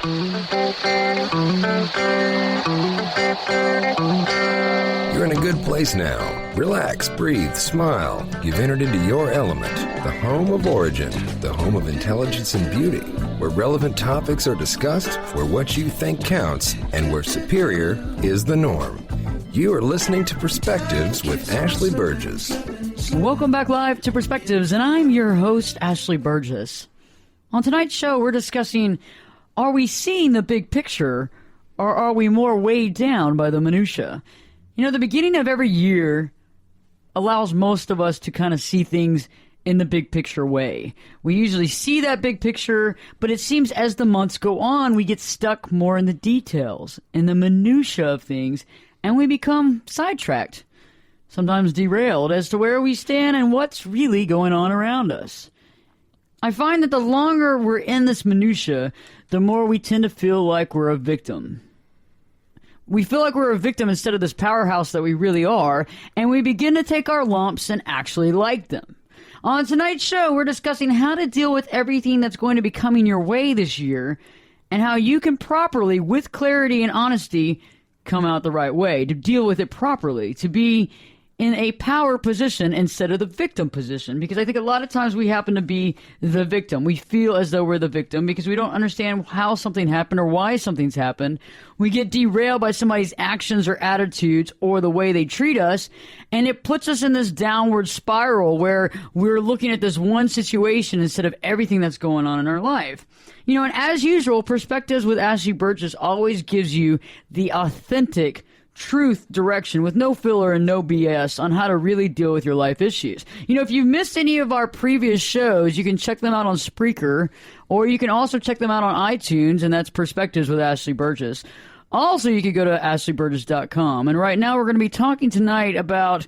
You're in a good place now. Relax, breathe, smile. You've entered into your element, the home of origin, the home of intelligence and beauty, where relevant topics are discussed, where what you think counts, and where superior is the norm. You are listening to Perspectives with Ashley Burgess. Welcome back live to Perspectives, and I'm your host, Ashley Burgess. On tonight's show, we're discussing, are we seeing the big picture, or are we more weighed down by the minutia? You know, the beginning of every year allows most of us to kind of see things in the big picture way. We usually see that big picture, but it seems as the months go on, we get stuck more in the details, in the minutia of things, and we become sidetracked, sometimes derailed as to where we stand and what's really going on around us. I find that the longer we're in this minutia, the more we tend to feel like we're a victim. We feel like we're a victim instead of this powerhouse that we really are, and we begin to take our lumps and actually like them. On tonight's show, we're discussing how to deal with everything that's going to be coming your way this year, and how you can properly, with clarity and honesty, come out the right way, to deal with it properly, to be in a power position instead of the victim position. Because I think a lot of times we happen to be the victim. We feel as though we're the victim because we don't understand how something happened or why something's happened. We get derailed by somebody's actions or attitudes or the way they treat us, and it puts us in this downward spiral where we're looking at this one situation instead of everything that's going on in our life. You know, and as usual, Perspectives with Ashley Burgess always gives you the authentic truth direction with no filler and no BS on how to really deal with your life issues. You know, if you've missed any of our previous shows, you can check them out on Spreaker, or you can also check them out on iTunes, and that's Perspectives with Ashley Burgess. Also, you could go to ashleyburgess.com. And right now we're going to be talking tonight about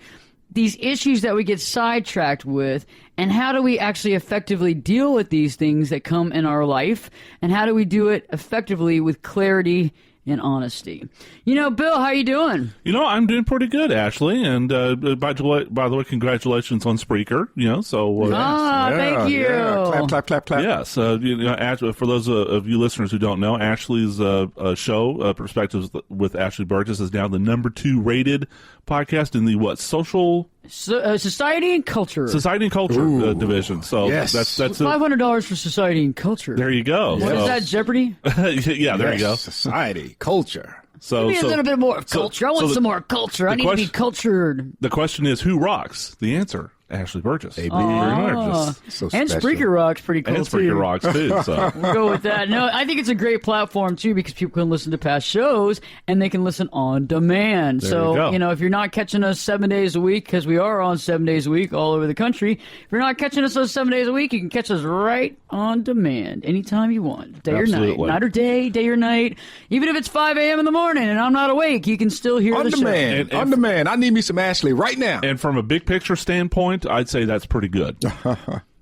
these issues that we get sidetracked with, and how do we actually effectively deal with these things that come in our life, and how do we do it effectively with clarity and honesty. You know, Bill, how you doing? You know, I'm doing pretty good, Ashley. And by the way, congratulations on Spreaker. You know, so thank you. Yeah. Clap, clap, clap, clap. Yes, you know, for those of you listeners who don't know, Ashley's show, Perspectives with Ashley Burgess, is now the #2 rated podcast in the Society and Culture division. So yes. that's $500 for Society and Culture. There you go. What is that, Jeopardy? Yeah, there you go. Society, culture. Give me a little bit more of culture. I want some more culture. I need to be cultured. The question is, who rocks? The answer, Ashley Burgess. AB. So and Spreaker rocks pretty cool, and Spreaker rocks, too. So. We'll go with that. No, I think it's a great platform, too, because people can listen to past shows, and they can listen on demand. There you know, if you're not catching us 7 days a week, because we are on 7 days a week all over the country, if you're not catching us those 7 days a week, you can catch us right on demand, anytime you want, day Absolutely. or night, night or day or night. Even if it's 5 a.m. in the morning and I'm not awake, you can still hear the show. On demand. I need me some Ashley right now. And from a big picture standpoint, I'd say that's pretty good.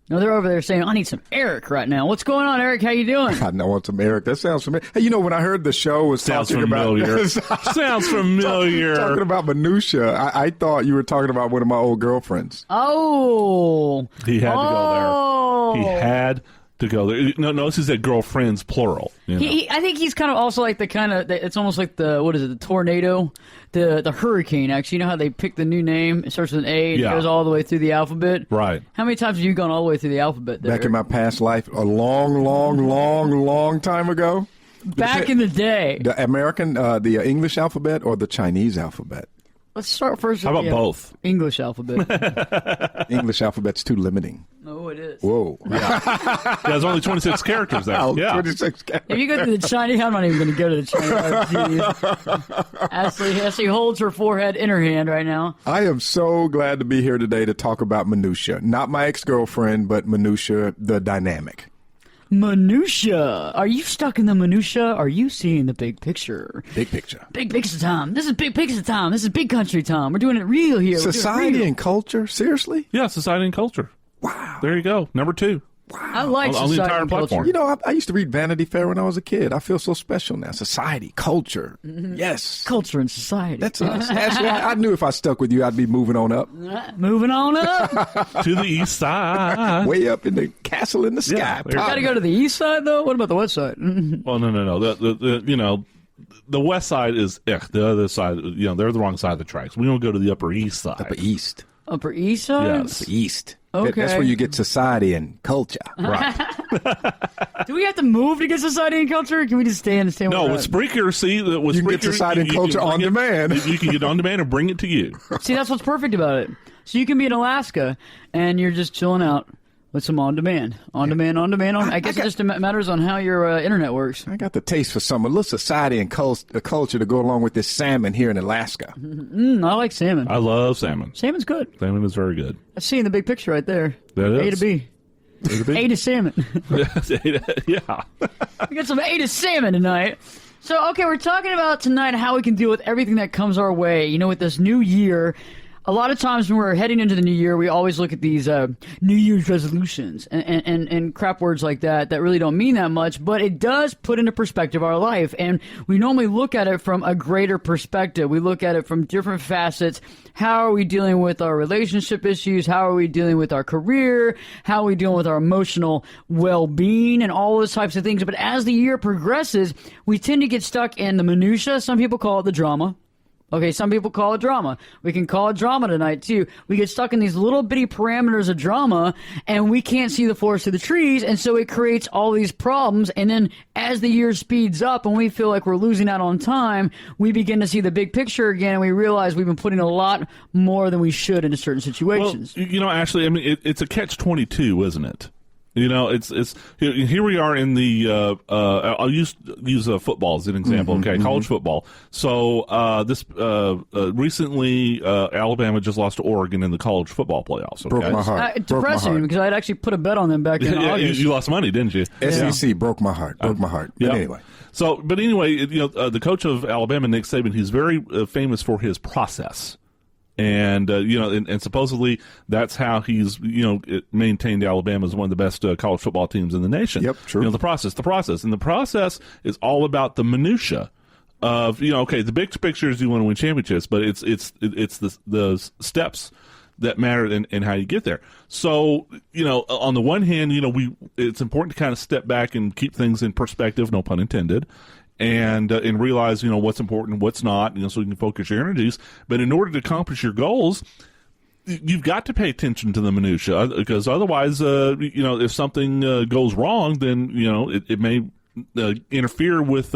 No, they're over there saying, I need some Eric right now. What's going on, Eric? How you doing? I want some Eric. That sounds familiar. Hey, you know, when I heard the show was Sounds talking familiar. about... Sounds familiar. Talking about minutia, I thought you were talking about one of my old girlfriends. Oh. He had to go there. He had to go there. No, notice he said girlfriends, plural. You know? I think he's kind of also like the kind of, it's almost like the tornado, the hurricane, actually. You know how they pick the new name? It starts with an A and it goes all the way through the alphabet? Right. How many times have you gone all the way through the alphabet there? Back in my past life, a long time ago. Back in the day. The American, the English alphabet or the Chinese alphabet? Let's start first with How about both? English alphabet. English alphabet's too limiting. No, it is. Whoa. Yeah, there's only 26 characters there. Yeah. 26 characters. If you go to the Chinese, I'm not even going to go to the Chinese. Ashley holds her forehead in her hand right now. I am so glad to be here today to talk about minutia. Not my ex-girlfriend, but minutia, the dynamic. Minutia. Are you stuck in the minutia? Are you seeing the big picture? Big picture. Big picture time. This is big picture time. This is big country time. We're doing it real here. Society and culture? Seriously? Yeah, society and culture. Wow. There you go. #2. I like on the society entire and culture. platform. You know, I used to read Vanity Fair when I was a kid. I feel so special now. Society, culture. Yes. Culture and society. That's us. Actually, I knew if I stuck with you, I'd be moving on up. Moving on up. To the east side. Way up in the castle in the sky. Yeah, there you Got to go to the east side, though? What about the west side? Well, no. The west side is the other side. They're the wrong side of the tracks. We don't go to the upper east side. Upper East. Upper east side? Yes. The East. Okay. That's where you get society and culture. Right. Do we have to move to get society and culture, or can we just stay in the same No, way? with Spreaker, with You Spreaker, can get society and culture can on bring it- demand. You can get on demand and bring it to you. See, that's what's perfect about it. So you can be in Alaska, and you're just chilling out with some on-demand. I guess it just matters on how your internet works. I got the taste for some a little society and culture to go along with this salmon here in Alaska. I like salmon. I love salmon. Salmon's good. Salmon is very good. I see in the big picture right there. That A is. to B. A to salmon. Yeah. We got some A to salmon tonight. So, okay, we're talking about tonight how we can deal with everything that comes our way. With this new year, a lot of times when we're heading into the new year, we always look at these New Year's resolutions and crap words like that really don't mean that much, but it does put into perspective our life. And we normally look at it from a greater perspective. We look at it from different facets. How are we dealing with our relationship issues? How are we dealing with our career? How are we dealing with our emotional well-being and all those types of things? But as the year progresses, we tend to get stuck in the minutia. Some people call it the drama. Okay, some people call it drama. We can call it drama tonight, too. We get stuck in these little bitty parameters of drama, and we can't see the forest through the trees, and so it creates all these problems. And then as the year speeds up and we feel like we're losing out on time, we begin to see the big picture again, and we realize we've been putting a lot more than we should into certain situations. Well, Ashley, I mean, it's a catch-22, isn't it? It's here we are in the I'll use football as an example. Okay, college football. So this recently Alabama just lost to Oregon in the college football playoffs. Okay? Broke my heart. It's Broke my depressing heart. because I'd actually put a bet on them back in Yeah, August. you lost money, didn't you? SEC broke my heart. Broke my heart. But Yeah. anyway. So, but anyway, the coach of Alabama, Nick Saban, he's very famous for his process. And and supposedly that's how he's maintained Alabama as one of the best college football teams in the nation. Yep, true. The process, and the process is all about the minutia of the big picture is you want to win championships, but it's the steps that matter and how you get there. So on the one hand, it's important to kind of step back and keep things in perspective, no pun intended. And realize what's important, what's not, so you can focus your energies. But in order to accomplish your goals, you've got to pay attention to the minutia, because otherwise, if something goes wrong, then it may interfere with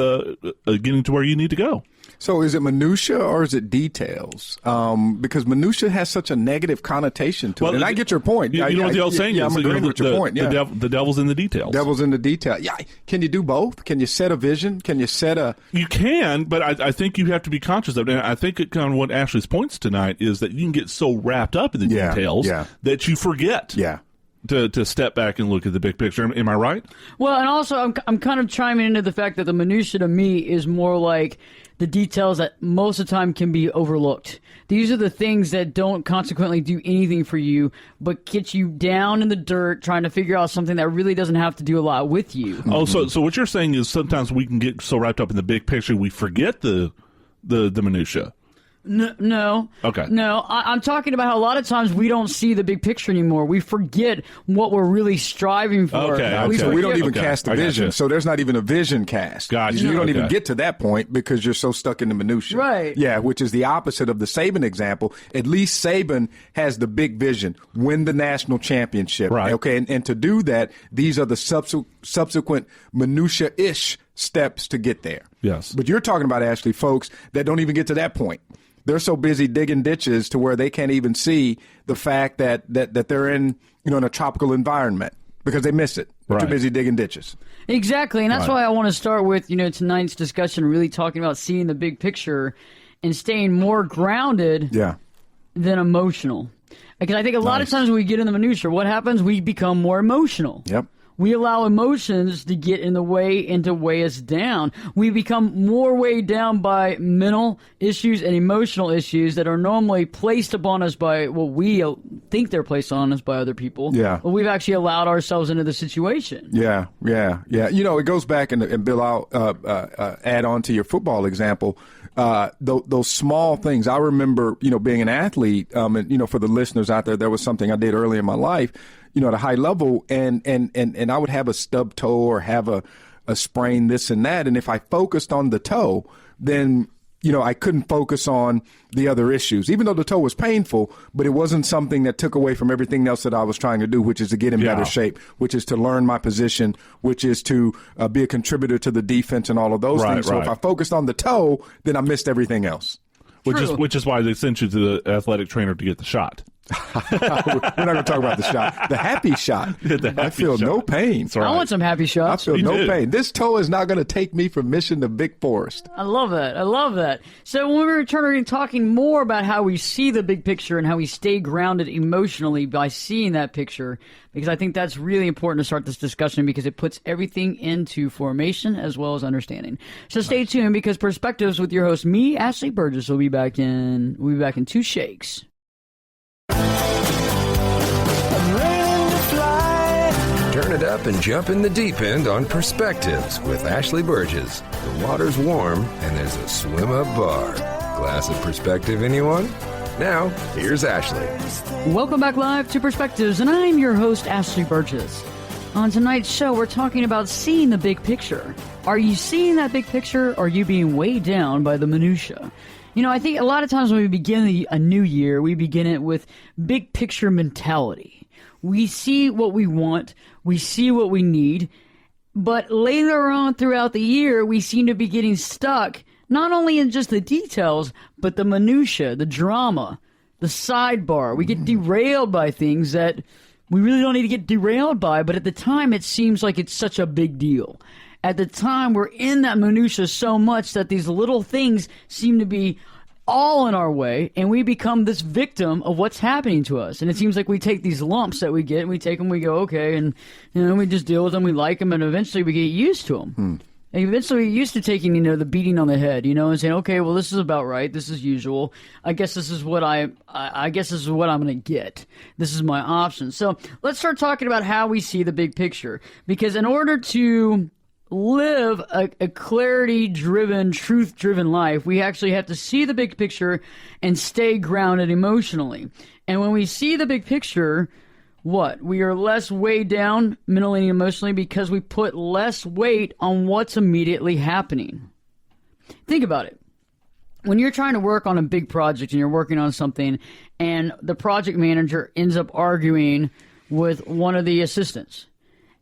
getting to where you need to go. So is it minutia or is it details? Because minutia has such a negative connotation to it. And I get your point. You know what the old saying is? I'm agreeing with your point. Yeah. The devil's in the details. Devil's in the detail. Yeah. Can you do both? Can you set a vision? Can you set a... You can, but I think you have to be conscious of it. And I think kind of what Ashley's points tonight is that you can get so wrapped up in the details that you forget. Yeah. To step back and look at the big picture. Am I right? Well, and also I'm kind of chiming into the fact that the minutia to me is more like the details that most of the time can be overlooked. These are the things that don't consequently do anything for you, but get you down in the dirt trying to figure out something that really doesn't have to do a lot with you. Oh, so what you're saying is sometimes we can get so wrapped up in the big picture we forget the minutia. No. Okay. No, I'm talking about how a lot of times we don't see the big picture anymore. We forget what we're really striving for. Okay. So we don't even Okay. cast the I gotcha. vision. So there's not even a vision cast. Gotcha. You don't even Okay. get to that point because you're so stuck in the minutia. Right. Yeah, which is the opposite of the Saban example. At least Saban has the big vision, win the national championship. Right. Okay, and to do that, these are the subsequent minutia-ish steps to get there. Yes. But you're talking about, Ashley, folks that don't even get to that point. They're so busy digging ditches to where they can't even see the fact that they're in in a tropical environment because they miss it. They're too Right. busy digging ditches. Exactly, and that's Right. why I want to start with tonight's discussion, really talking about seeing the big picture and staying more grounded Yeah. than emotional. Because I think a lot of times when we get in the minutia, what happens? We become more emotional. Yep. We allow emotions to get in the way and to weigh us down. We become more weighed down by mental issues and emotional issues that are normally placed upon us by what we think they're placed on us by other people. Yeah. But we've actually allowed ourselves into the situation. Yeah. You know, it goes back, and Bill, I'll add on to your football example. Those small things. I remember, being an athlete, and, for the listeners out there, there was something I did early in my life, at a high level, and I would have a stub toe or have a sprain, this and that. And if I focused on the toe, then, I couldn't focus on the other issues, even though the toe was painful, but it wasn't something that took away from everything else that I was trying to do, which is to get in better shape, which is to learn my position, which is to be a contributor to the defense and all of those things. So if I focused on the toe, then I missed everything else. Which is why they sent you to the athletic trainer to get the shot. We're not going to talk about the shot. The happy shot. I feel no pain. I want some happy shots. I feel no pain. This toe is not going to take me from Mission to Big Forest. I love that. So when we return, we're talking more about how we see the big picture and how we stay grounded emotionally by seeing that picture, because I think that's really important to start this discussion, because it puts everything into formation as well as understanding. So stay tuned, because Perspectives with your host, me, Ashley Burgess, will be back in 2 shakes. Turn it up and jump in the deep end on Perspectives with Ashley Burgess. The water's warm and there's a swim-up bar. Glass of perspective, anyone? Now, here's Ashley. Welcome back live to Perspectives, and I'm your host, Ashley Burgess. On tonight's show, we're talking about seeing the big picture. Are you seeing that big picture, or are you being weighed down by the minutia? I think a lot of times when we begin a new year, we begin it with big picture mentality. We see what we want, we see what we need, but later on throughout the year, we seem to be getting stuck, not only in just the details, but the minutia, the drama, the sidebar. We get derailed by things that we really don't need to get derailed by, but at the time it seems like it's such a big deal. At the time, we're in that minutia so much that these little things seem to be all in our way, and we become this victim of what's happening to us. And it seems like we take these lumps that we get, and we take them, we go, okay, and we just deal with them, we like them, and eventually we get used to them. And eventually we get used to taking, the beating on the head, and saying, okay, well, this is about right, this is usual. I guess this is what I guess this is what I'm going to get. This is my option. So let's start talking about how we see the big picture, because in order to live a clarity-driven, truth-driven life, we actually have to see the big picture and stay grounded emotionally. And when we see the big picture, we are less weighed down mentally and emotionally because we put less weight on what's immediately happening. Think about it. When you're trying to work on a big project and you're working on something, and the project manager ends up arguing with one of the assistants,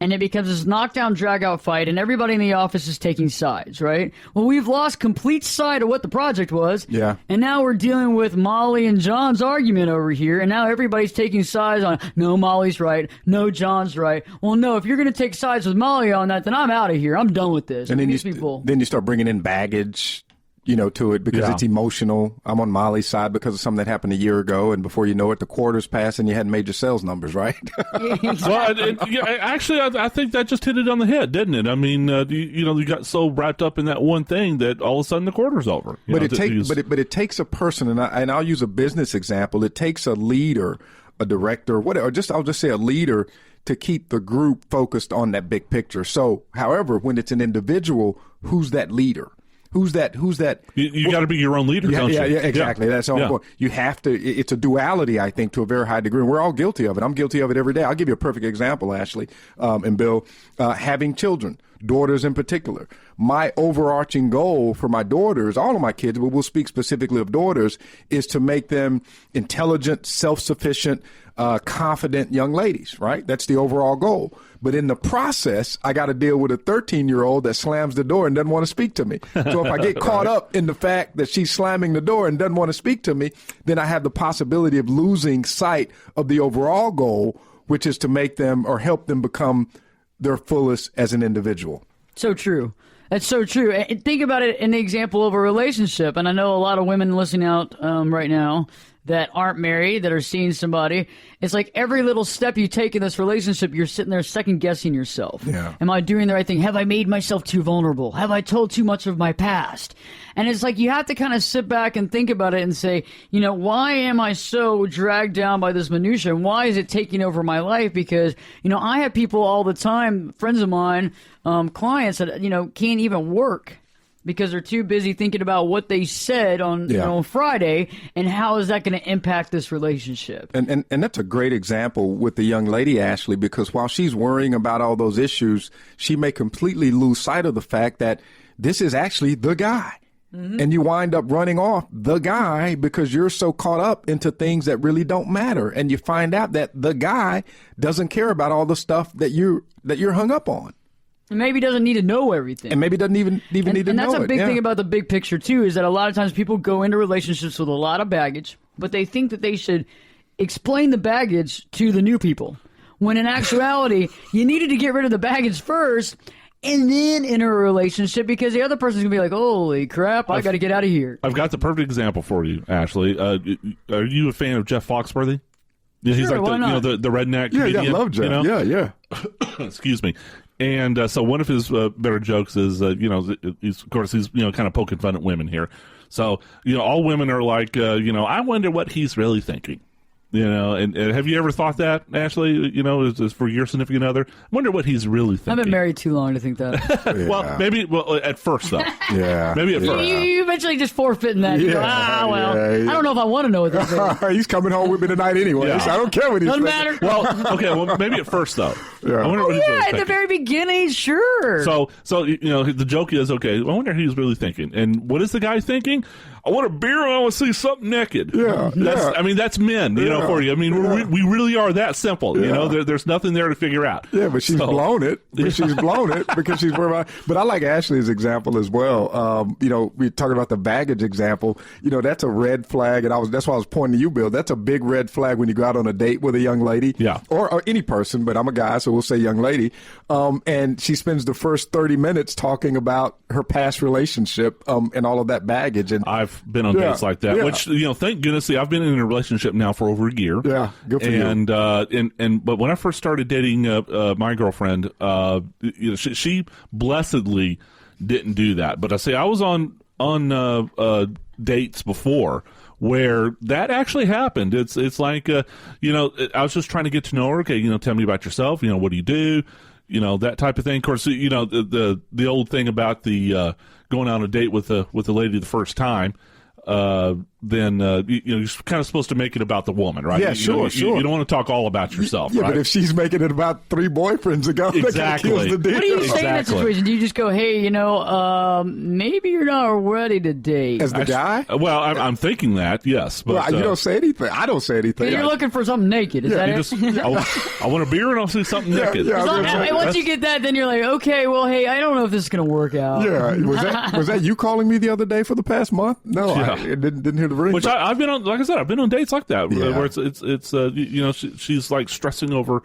and it becomes this knockdown, drag-out fight, and everybody in the office is taking sides, right? Well, we've lost complete sight of what the project was. Yeah. And now we're dealing with Molly and John's argument over here, and now everybody's taking sides on, no, Molly's right, no, John's right. Well, no, if you're going to take sides with Molly on that, then I'm out of here. I'm done with this. And then you start bringing in baggage, to it, because it's emotional. I'm on Molly's side because of something that happened a year ago, and before you know it, the quarter's passed and you hadn't made your sales numbers, right? Actually, I think that just hit it on the head, didn't it? I mean, you got so wrapped up in that one thing that all of a sudden the quarter's over. But it takes a person, and I'll use a business example. It takes a leader, a director, whatever. I'll just say a leader to keep the group focused on that big picture. So, however, when it's an individual, who's that leader? Who's that? You got to be your own leader, don't you? Yeah, exactly. That's all important. You have to. It's a duality, I think, to a very high degree. And we're all guilty of it. I'm guilty of it every day. I'll give you a perfect example, Ashley and Bill. Having children, daughters in particular. My overarching goal for my daughters, all of my kids, but we'll speak specifically of daughters, is to make them intelligent, self-sufficient, confident young ladies, right? That's the overall goal. But in the process, I got to deal with a 13-year-old that slams the door and doesn't want to speak to me. So if I get caught up in the fact that she's slamming the door and doesn't want to speak to me, then I have the possibility of losing sight of the overall goal, which is to make them or help them become their fullest as an individual. So true. That's so true. And think about it in the example of a relationship. And I know a lot of women listening out right now that aren't married, that are seeing somebody. It's like every little step you take in this relationship, you're sitting there second guessing yourself. Yeah. Am I doing the right thing? Have I made myself too vulnerable? Have I told too much of my past? And it's like you have to kind of sit back and think about it and say, why am I so dragged down by this minutia? And why is it taking over my life? Because, I have people all the time, friends of mine, clients that, can't even work because they're too busy thinking about what they said on on Friday and how is that going to impact this relationship. And that's a great example with the young lady, Ashley, because while she's worrying about all those issues, she may completely lose sight of the fact that this is actually the guy. Mm-hmm. And you wind up running off the guy because you're so caught up into things that really don't matter. And you find out that the guy doesn't care about all the stuff that you're hung up on. And maybe doesn't need to know everything. And maybe doesn't even need to know it. And that's a big thing about the big picture, too, is that a lot of times people go into relationships with a lot of baggage, but they think that they should explain the baggage to the new people. When in actuality, you needed to get rid of the baggage first and then enter a relationship because the other person's going to be like, holy crap, I got to get out of here. I've got the perfect example for you, Ashley. Are you a fan of Jeff Foxworthy? Yeah, he's sure, like the redneck comedian. Yeah, I love Jeff. Yeah. Excuse me. And so one of his better jokes is, he's kind of poking fun at women here. So, all women are like, I wonder what he's really thinking. And have you ever thought that, Ashley, is for your significant other? I wonder what he's really thinking. I've been married too long to think that. Well, at first, though. Yeah. Maybe at first. You eventually just forfeiting that. You go, I don't know if I want to know what they're thinking. He's coming home with me tonight anyway, so I don't care what he's Doesn't thinking. matter. Well, maybe at first, though. Yeah. I wonder what he's really at thinking. the very beginning, sure. So the joke is, okay, I wonder what he's really thinking. And what is the guy thinking? I want a beer and I want to see something naked. Yeah. I mean, that's men, for you. I mean, we really are that simple. There's nothing there to figure out. Yeah, but she's blown it. She's blown it because she's worried about. But I like Ashley's example as well. We talking about the baggage example. That's a red flag, and that's why I was pointing to you, Bill. That's a big red flag when you go out on a date with a young lady, or any person. But I'm a guy, so we'll say young lady. And she spends the first 30 minutes talking about her past relationship and all of that baggage. And I've been on dates like that, which thank goodness. See, I've been in a relationship now for over a year. Yeah, good for you. But when I first started dating my girlfriend, she blessedly didn't do that. But I was on dates before where that actually happened. It's like I was just trying to get to know her. Okay, tell me about yourself. What do you do? That type of thing. Of course, the old thing about the going on a date with a lady the first time. Then you're kind of supposed to make it about the woman, right? Yeah, sure. You don't want to talk all about yourself, yeah, right? But if she's making it about 3 boyfriends ago, exactly. What do you say in that situation? Do you just go, hey, maybe you're not ready to date? As the guy? Well, I'm thinking that, yes. But you don't say anything. I don't say anything. You're looking for something naked. Is that it? I want a beer and I'll see something naked. And once you get that, then you're like, okay, well, hey, I don't know if this is going to work out. Yeah. Was that you calling me the other day for the past month? No, I didn't hear the ring. Which I've been on, like I said, I've been on dates like that where it's she's like stressing over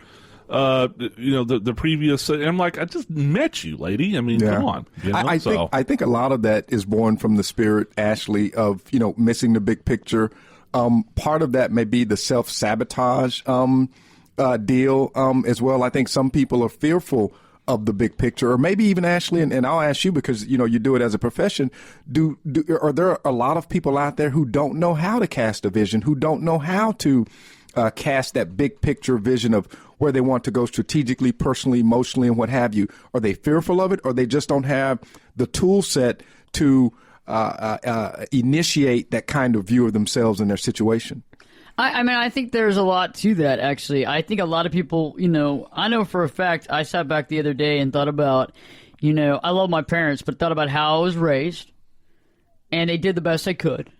the previous. And I'm like, I just met you, lady. I mean, come on. I think a lot of that is born from the spirit, Ashley, of missing the big picture. Part of that may be the self-sabotage deal as well. I think some people are fearful of the big picture, or maybe even Ashley, and I'll ask you because you do it as a profession. Are there a lot of people out there who don't know how to cast a vision, who don't know how to cast that big picture vision of where they want to go strategically, personally, emotionally, and what have you? Are they fearful of it, or they just don't have the tool set to initiate that kind of view of themselves and their situation? I think there's a lot to that, actually. I think a lot of people, I know for a fact, I sat back the other day and thought about, I love my parents, but thought about how I was raised, and they did the best they could.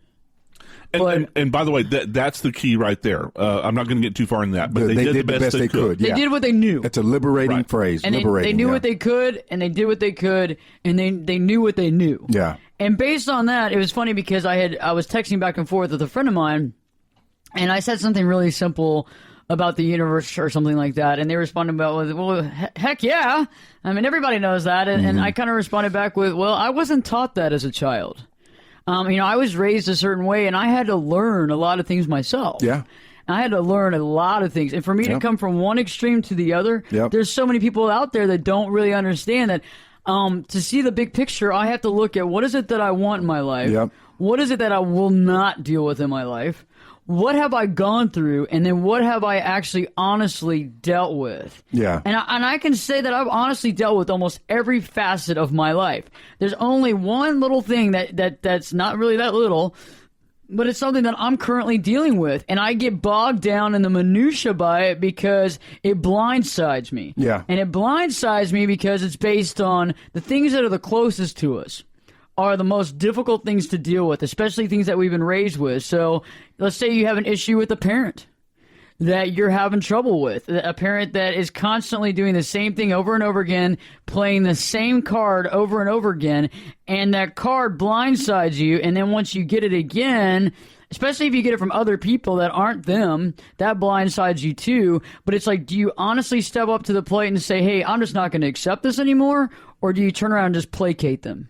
And by the way, that's the key right there. I'm not going to get too far in that, but they did the best they could. They did what they knew. It's a liberating phrase. And they knew what they could, and they did what they could, and they knew what they knew. Yeah. And based on that, it was funny because I was texting back and forth with a friend of mine, and I said something really simple about the universe or something like that, and they responded with, well, heck yeah. I mean, everybody knows that. And I kind of responded back with, well, I wasn't taught that as a child. I was raised a certain way, and I had to learn a lot of things myself. Yeah. I had to learn a lot of things. And for me to come from one extreme to the other, there's so many people out there that don't really understand that to see the big picture, I have to look at what is it that I want in my life? Yep. What is it that I will not deal with in my life? What have I gone through? And then what have I actually honestly dealt with? Yeah. And I can say that I've honestly dealt with almost every facet of my life. There's only one little thing that's not really that little, but it's something that I'm currently dealing with, and I get bogged down in the minutia by it because it blindsides me. Yeah. And it blindsides me because it's based on the things that are the closest to us are the most difficult things to deal with, especially things that we've been raised with. So let's say you have an issue with a parent that you're having trouble with, a parent that is constantly doing the same thing over and over again, playing the same card over and over again, and that card blindsides you, and then once you get it again, especially if you get it from other people that aren't them, that blindsides you too. But it's like, do you honestly step up to the plate and say, hey, I'm just not going to accept this anymore, or do you turn around and just placate them?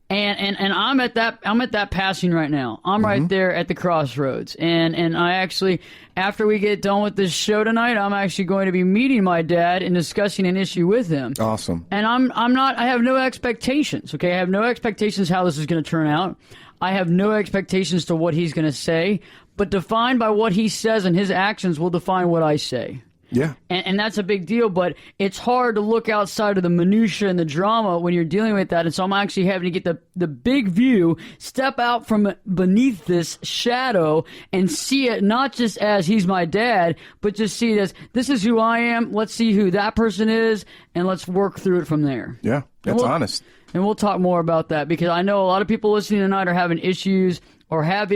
And I'm at that passing right now. I'm right there at the crossroads. And I actually, after we get done with this show tonight, I'm actually going to be meeting my dad and discussing an issue with him. Awesome. And I have no expectations, okay? I have no expectations how this is going to turn out. I have no expectations to what he's going to say, but defined by what he says, and his actions will define what I say. Yeah. And that's a big deal, but it's hard to look outside of the minutia and the drama when you're dealing with that. And so I'm actually having to get the big view, step out from beneath this shadow and see it not just as he's my dad, but just see it as this is who I am. Let's see who that person is, and let's work through it from there. Yeah, that's honest. And we'll talk more about that because I know a lot of people listening tonight are having issues or have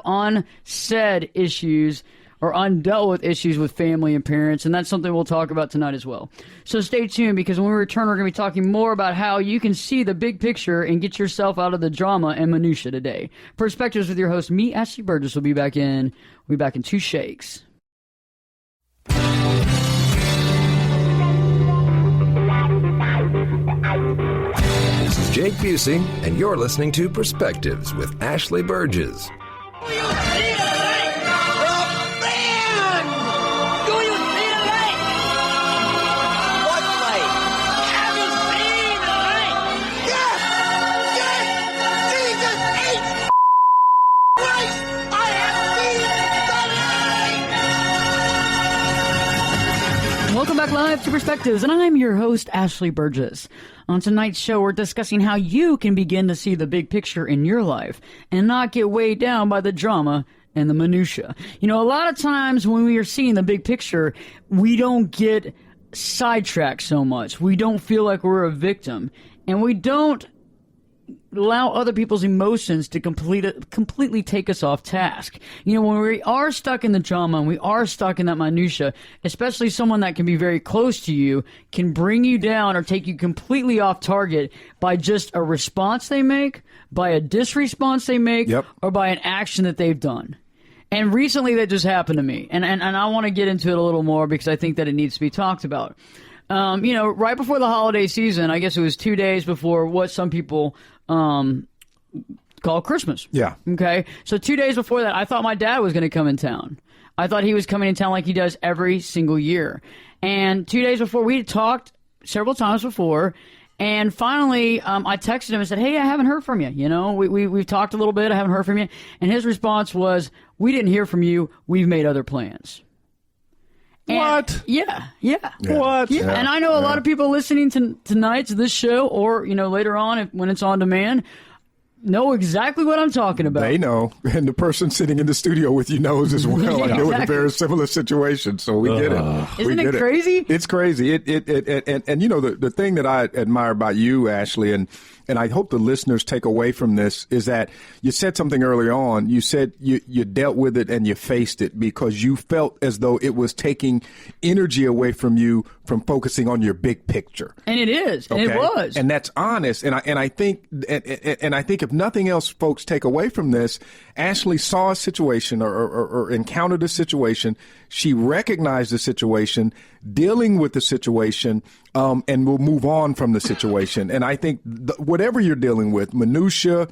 unsaid issues or undealt with issues with family and parents, and that's something we'll talk about tonight as well. So stay tuned, because when we return, we're going to be talking more about how you can see the big picture and get yourself out of the drama and minutia today. Perspectives with your host, me, Ashley Burgess, will be back in 2 shakes. This is Jake Busey, and you're listening to Perspectives with Ashley Burgess. Welcome back live to Perspectives, and I'm your host, Ashley Burgess. On tonight's show, we're discussing how you can begin to see the big picture in your life and not get weighed down by the drama and the minutia. You know, a lot of times when we are seeing the big picture, we don't get sidetracked so much. We don't feel like we're a victim, and we don't allow other people's emotions to completely take us off task. You know, when we are stuck in the drama and we are stuck in that minutia, especially someone that can be very close to you, can bring you down or take you completely off target by just a response they make, by a disresponse they make, or by an action that they've done. And recently that just happened to me. And I want to get into it a little more because I think that it needs to be talked about. You know, right before the holiday season, I guess it was 2 days before what some people call Christmas. Yeah. Okay. So 2 days before that, I thought my dad was going to come in town. I thought he was coming in town like he does every single year. And 2 days before, we had talked several times before. And finally, I texted him and said, hey, I haven't heard from you. You know, we've talked a little bit. I haven't heard from you. And his response was, we didn't hear from you. We've made other plans. And, what? Yeah. What? Yeah. And I know a lot of people listening tonight to this show, or, you know, later on when it's on demand, know exactly what I'm talking about. They know, and the person sitting in the studio with you knows as well. I know in a very similar situation, so we get it. Isn't it crazy? It's crazy. And you know, the thing that I admire about you, Ashley, and I hope the listeners take away from this is that you said something earlier on. You said you dealt with it and you faced it because you felt as though it was taking energy away from you from focusing on your big picture. And it is. Okay? And it was. And that's honest. And I think if nothing else, folks take away from this, Ashley saw a situation or encountered a situation. She recognized the situation, dealing with the situation, and will move on from the situation. And I think whatever you're dealing with, minutia,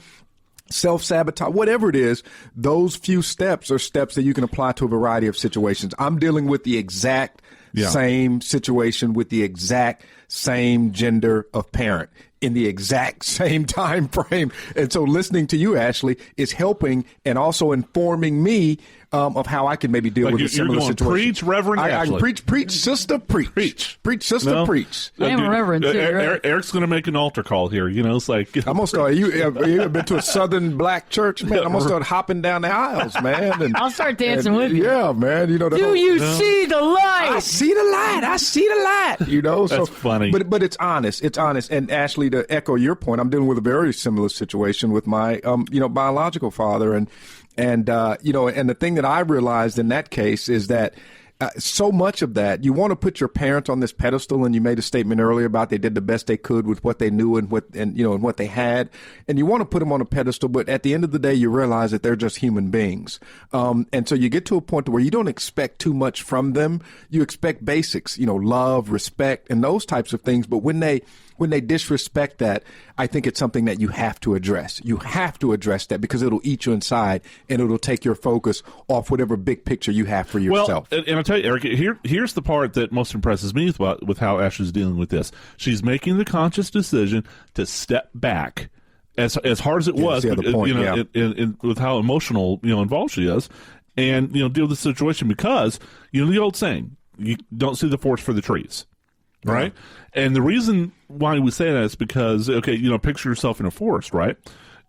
self-sabotage, whatever it is, those few steps are steps that you can apply to a variety of situations. I'm dealing with the exact same situation with the exact same gender of parent in the exact same time frame. And so listening to you, Ashley, is helping and also informing me of how I can maybe deal with a similar situation. Preach, Reverend Ashley. I preach, sister, preach. Preach, sister, preach. I am a reverend, too. Eric's going to make an altar call here. It's like... I'm going to start... You ever been to a Southern black church, man? I'm going to start hopping down the aisles, man. And I'll start dancing with you. Yeah, man. Do you see the light? I see the light. I see the light. That's funny. But it's honest. It's honest. And Ashley, to echo your point, I'm dealing with a very similar situation with my, biological father. And the thing that I realized in that case is that so much of that, you want to put your parents on this pedestal, and you made a statement earlier about they did the best they could with what they knew and what they had, and you want to put them on a pedestal, but at the end of the day, you realize that they're just human beings, and so you get to a point where you don't expect too much from them. You expect basics, love, respect, and those types of things. But when they disrespect that, I think it's something that you have to address. You have to address that because it'll eat you inside and it'll take your focus off whatever big picture you have for yourself. Well, and I'll tell you, Eric, here's the part that most impresses me with how Ashley's dealing with this. She's making the conscious decision to step back as hard as it was, with how emotional, involved she is, and, deal with the situation because, the old saying, you don't see the forest for the trees. Right? And the reason why we say that is because, picture yourself in a forest, right?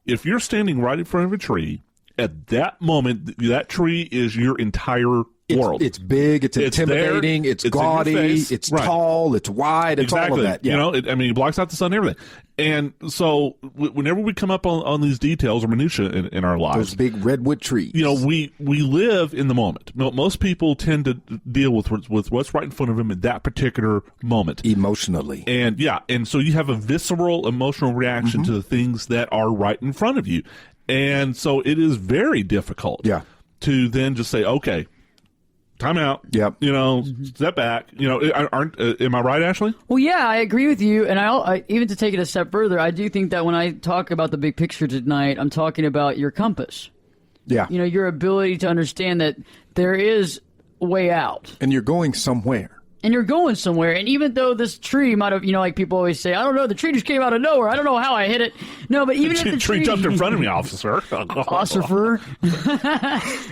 If you're standing right in front of a tree, at that moment, that tree is your entire world. It's big, it's intimidating, it's gaudy, it's tall, it's wide, it's all of that. Yeah. It blocks out the sun and everything. And so whenever we come up on these details or minutia in our lives, those big redwood trees, we live in the moment. Most people tend to deal with what's right in front of them at that particular moment. Emotionally. And so you have a visceral emotional reaction to the things that are right in front of you. And so it is very difficult to then just say, okay, time out. Yep. Step back. Am I right, Ashley? Well, yeah, I agree with you. And I even to take it a step further, I do think that when I talk about the big picture tonight, I'm talking about your compass. Yeah. Your ability to understand that there is a way out. And you're going somewhere. And you're going somewhere. And even though this tree might have, like people always say, I don't know, the tree just came out of nowhere. I don't know how I hit it. No, but even if the tree jumped in front of me, officer. Officer.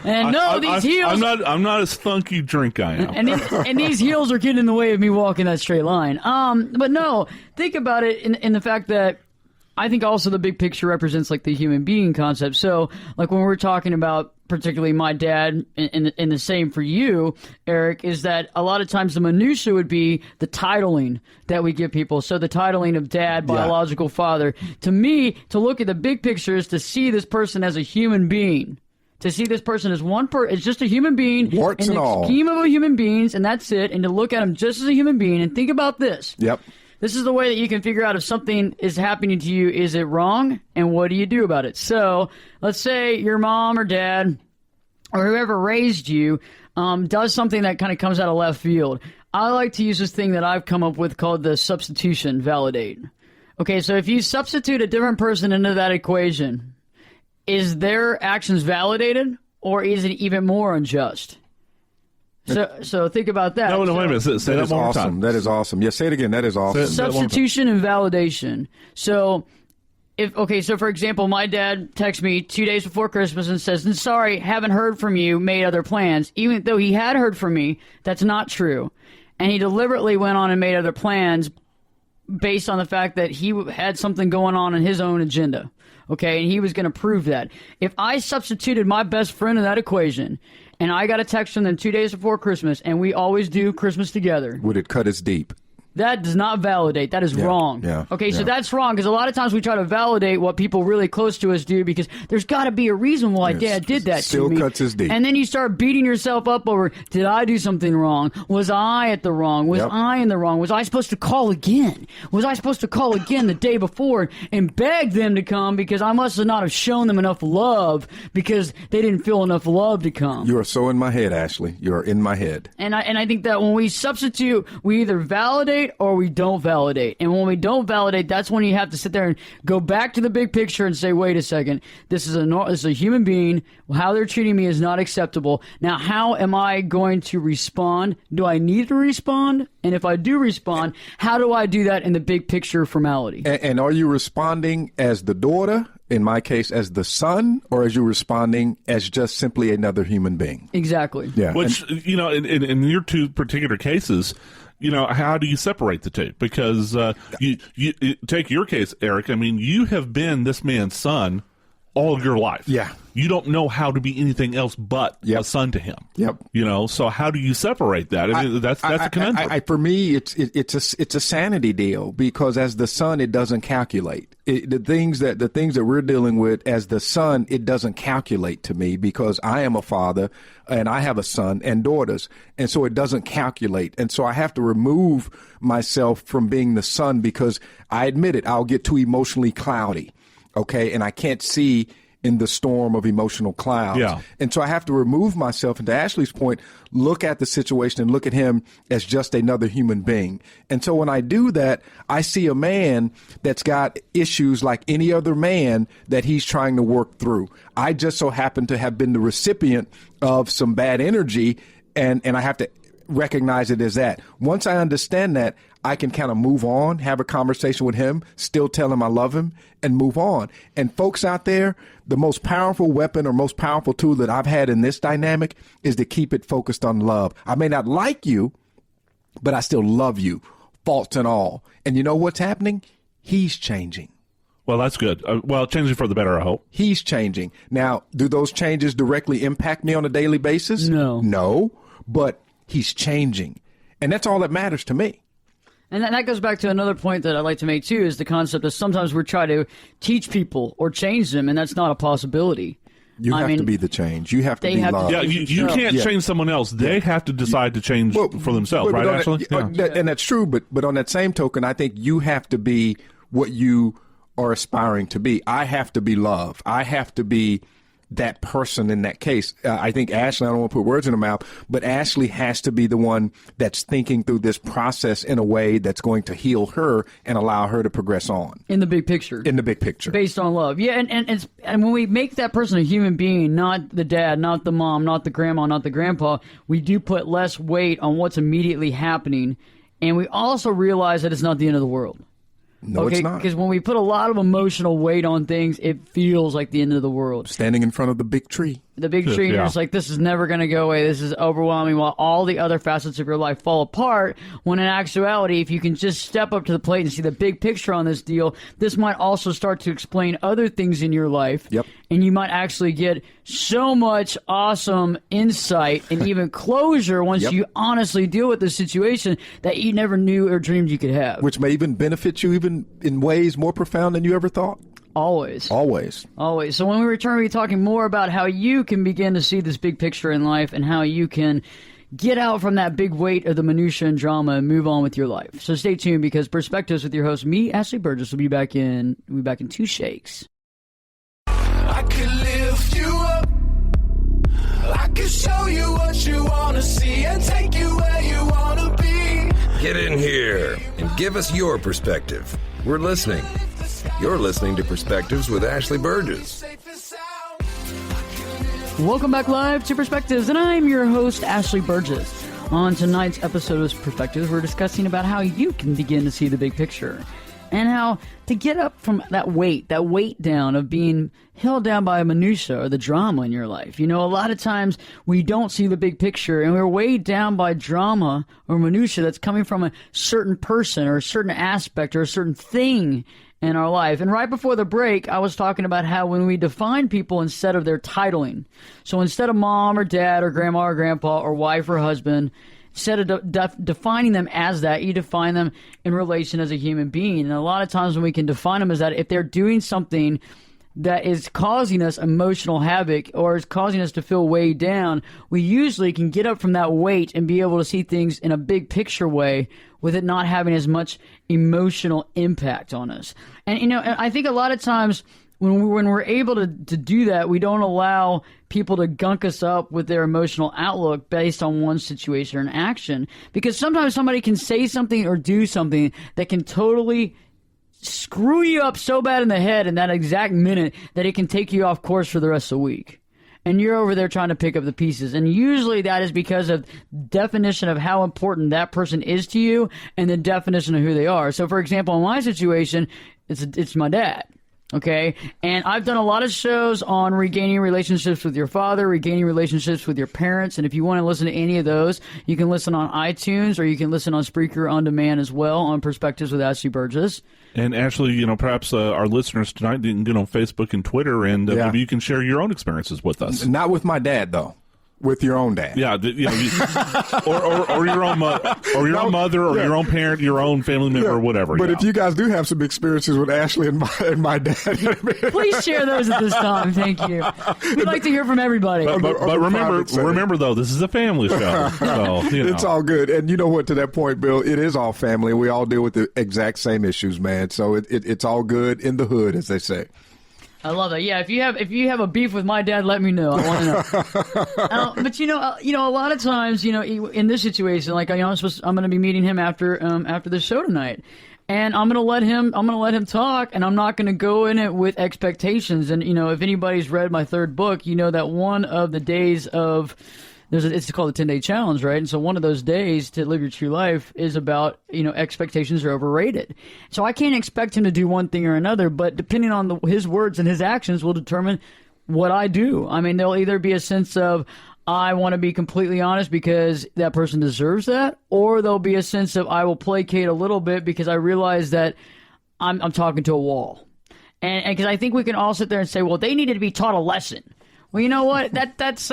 And these heels. I'm not as funky drink I am. And these heels are getting in the way of me walking that straight line. But no, think about it in the fact that I think also the big picture represents like the human being concept. So like when we're talking about particularly my dad and the same for you, Eric, is that a lot of times the minutia would be the titling that we give people. So the titling of dad, biological father. To me, to look at the big picture is to see this person as a human being. To see this person as it's just a human being. Warts and all. Scheme of a human beings, and that's it. And to look at him just as a human being and think about this. Yep. This is the way that you can figure out if something is happening to you. Is it wrong? And what do you do about it? So let's say your mom or dad or whoever raised you does something that kind of comes out of left field. I like to use this thing that I've come up with called the substitution validate. Okay, so if you substitute a different person into that equation, is their actions validated or is it even more unjust? So think about that. No, wait a minute. Say that one more time. That is awesome. Yeah, say it again. That is awesome. Substitution and validation. So, so for example, my dad texts me 2 days before Christmas and says, sorry, haven't heard from you, made other plans. Even though he had heard from me, that's not true. And he deliberately went on and made other plans based on the fact that he had something going on in his own agenda. Okay, and he was going to prove that. If I substituted my best friend in that equation, and I got a text from them 2 days before Christmas, and we always do Christmas together. Would it cut as deep? That does not validate. That is wrong. Yeah, okay, so that's wrong because a lot of times we try to validate what people really close to us do because there's got to be a reason why Dad did that to me. Still cuts as deep. And then you start beating yourself up over, did I do something wrong? Was I at the wrong? Was I in the wrong? Was I supposed to call again? Was I supposed to call again the day before and beg them to come because I must have not have shown them enough love because they didn't feel enough love to come? You are so in my head, Ashley. You are in my head. And I think that when we substitute, we either validate validate or we don't validate. And when we don't validate, that's when you have to sit there and go back to the big picture and say, wait a second, this is a human being. How they're treating me is not acceptable. Now, how am I going to respond? Do I need to respond? And if I do respond, how do I do that in the big picture formality? And are you responding as the daughter, in my case, as the son, or as you responding as just simply another human being? Exactly. Yeah. Which, in your two particular cases, how do you separate the two? Because you take your case, Eric. I mean, you have been this man's son all of your life. Yeah. You don't know how to be anything else but a son to him. Yep. So how do you separate that? I mean, that's a conundrum. For me, it's a sanity deal, because as the son, it doesn't calculate. The things that we're dealing with as the son, it doesn't calculate to me, because I am a father and I have a son and daughters, and so it doesn't calculate. And so I have to remove myself from being the son, because I admit it, I'll get too emotionally cloudy. Okay, and I can't see in the storm of emotional clouds. Yeah. And so I have to remove myself. And to Ashley's point, look at the situation and look at him as just another human being. And so when I do that, I see a man that's got issues like any other man that he's trying to work through. I just so happen to have been the recipient of some bad energy, and I have to recognize it as that. Once I understand that, I can kind of move on, have a conversation with him, still tell him I love him, and move on. And folks out there, the most powerful weapon or most powerful tool that I've had in this dynamic is to keep it focused on love. I may not like you, but I still love you, faults and all. And you know what's happening? He's changing. Well, that's good. Changing for the better, I hope. He's changing. Now, do those changes directly impact me on a daily basis? No, but he's changing. And that's all that matters to me. And that goes back to another point that I'd like to make, too, is the concept of sometimes we're trying to teach people or change them, and that's not a possibility. You have to be the change. You have to be love. Yeah, you can't change someone else. They have to decide to change for themselves, right, Ashley? And that's true, but on that same token, I think you have to be what you are aspiring to be. I have to be love. I have to be that person in that case. I think Ashley, I don't want to put words in her mouth, but Ashley has to be the one that's thinking through this process in a way that's going to heal her and allow her to progress on. In the big picture. In the big picture. Based on love. Yeah, and when we make that person a human being, not the dad, not the mom, not the grandma, not the grandpa, we do put less weight on what's immediately happening, and we also realize that it's not the end of the world. No, it's not. Because when we put a lot of emotional weight on things, it feels like the end of the world. Standing in front of the big tree. The big tree, and you're just like, this is never going to go away. This is overwhelming, while all the other facets of your life fall apart. When in actuality, if you can just step up to the plate and see the big picture on this deal, this might also start to explain other things in your life. Yep. And you might actually get so much awesome insight and even closure once you honestly deal with the situation that you never knew or dreamed you could have. Which may even benefit you even in ways more profound than you ever thought. Always. So when we return, we'll be talking more about how you can begin to see this big picture in life and how you can get out from that big weight of the minutia and drama and move on with your life. So stay tuned, because Perspectives with your host, me, Ashley Burgess, will be back in 2 shakes. I can lift you up. I can show you what you want to see and take you where you want to be. Get in here and give us your perspective. We're listening. You're listening to Perspectives with Ashley Burgess. Welcome back live to Perspectives, and I'm your host, Ashley Burgess. On tonight's episode of Perspectives, we're discussing about how you can begin to see the big picture and how to get up from that weight down of being held down by minutia or the drama in your life. You know, a lot of times we don't see the big picture, and we're weighed down by drama or minutia that's coming from a certain person or a certain aspect or a certain thing in our life. And right before the break, I was talking about how when we define people instead of their titling, so instead of mom or dad or grandma or grandpa or wife or husband, instead of defining them as that, you define them in relation as a human being. And a lot of times when we can define them as that, if they're doing something that is causing us emotional havoc or is causing us to feel weighed down, we usually can get up from that weight and be able to see things in a big picture way with it not having as much emotional impact on us. And, you know, I think a lot of times when we're able to do that, we don't allow people to gunk us up with their emotional outlook based on one situation or an action. Because sometimes somebody can say something or do something that can totally screw you up so bad in the head in that exact minute that it can take you off course for the rest of the week. And you're over there trying to pick up the pieces. And usually that is because of definition of how important that person is to you and the definition of who they are. So, for example, in my situation, it's my dad. Okay, and I've done a lot of shows on regaining relationships with your father, regaining relationships with your parents, and if you want to listen to any of those, you can listen on iTunes or you can listen on Spreaker on demand as well on Perspectives with Ashley Burgess. And Ashley, perhaps our listeners tonight didn't get on Facebook and Twitter, and maybe you can share your own experiences with us. Not with my dad, though. With your own dad, or your own mother, or your own parent, your own family member, or whatever. But if you guys do have some experiences with Ashley and my dad, please share those at this time. Thank you. We'd like to hear from everybody. But remember though, this is a family show, so it's all good. And you know what? To that point, Bill, it is all family. We all deal with the exact same issues, man. So it's all good in the hood, as they say. I love that. Yeah, if you have a beef with my dad, let me know. I want to know. But a lot of times, in this situation, like I'm going to be meeting him after the show tonight, and I'm going to let him talk, and I'm not going to go in it with expectations. And if anybody's read my third book, you know that one of the days of it's called the 10-day challenge, right? And so one of those days to live your true life is about, expectations are overrated. So I can't expect him to do one thing or another, but depending on his words and his actions will determine what I do. I mean, there'll either be a sense of, I want to be completely honest because that person deserves that, or there'll be a sense of, I will placate a little bit because I realize that I'm talking to a wall. And because I think we can all sit there and say, well, they needed to be taught a lesson. Well, you know what? That's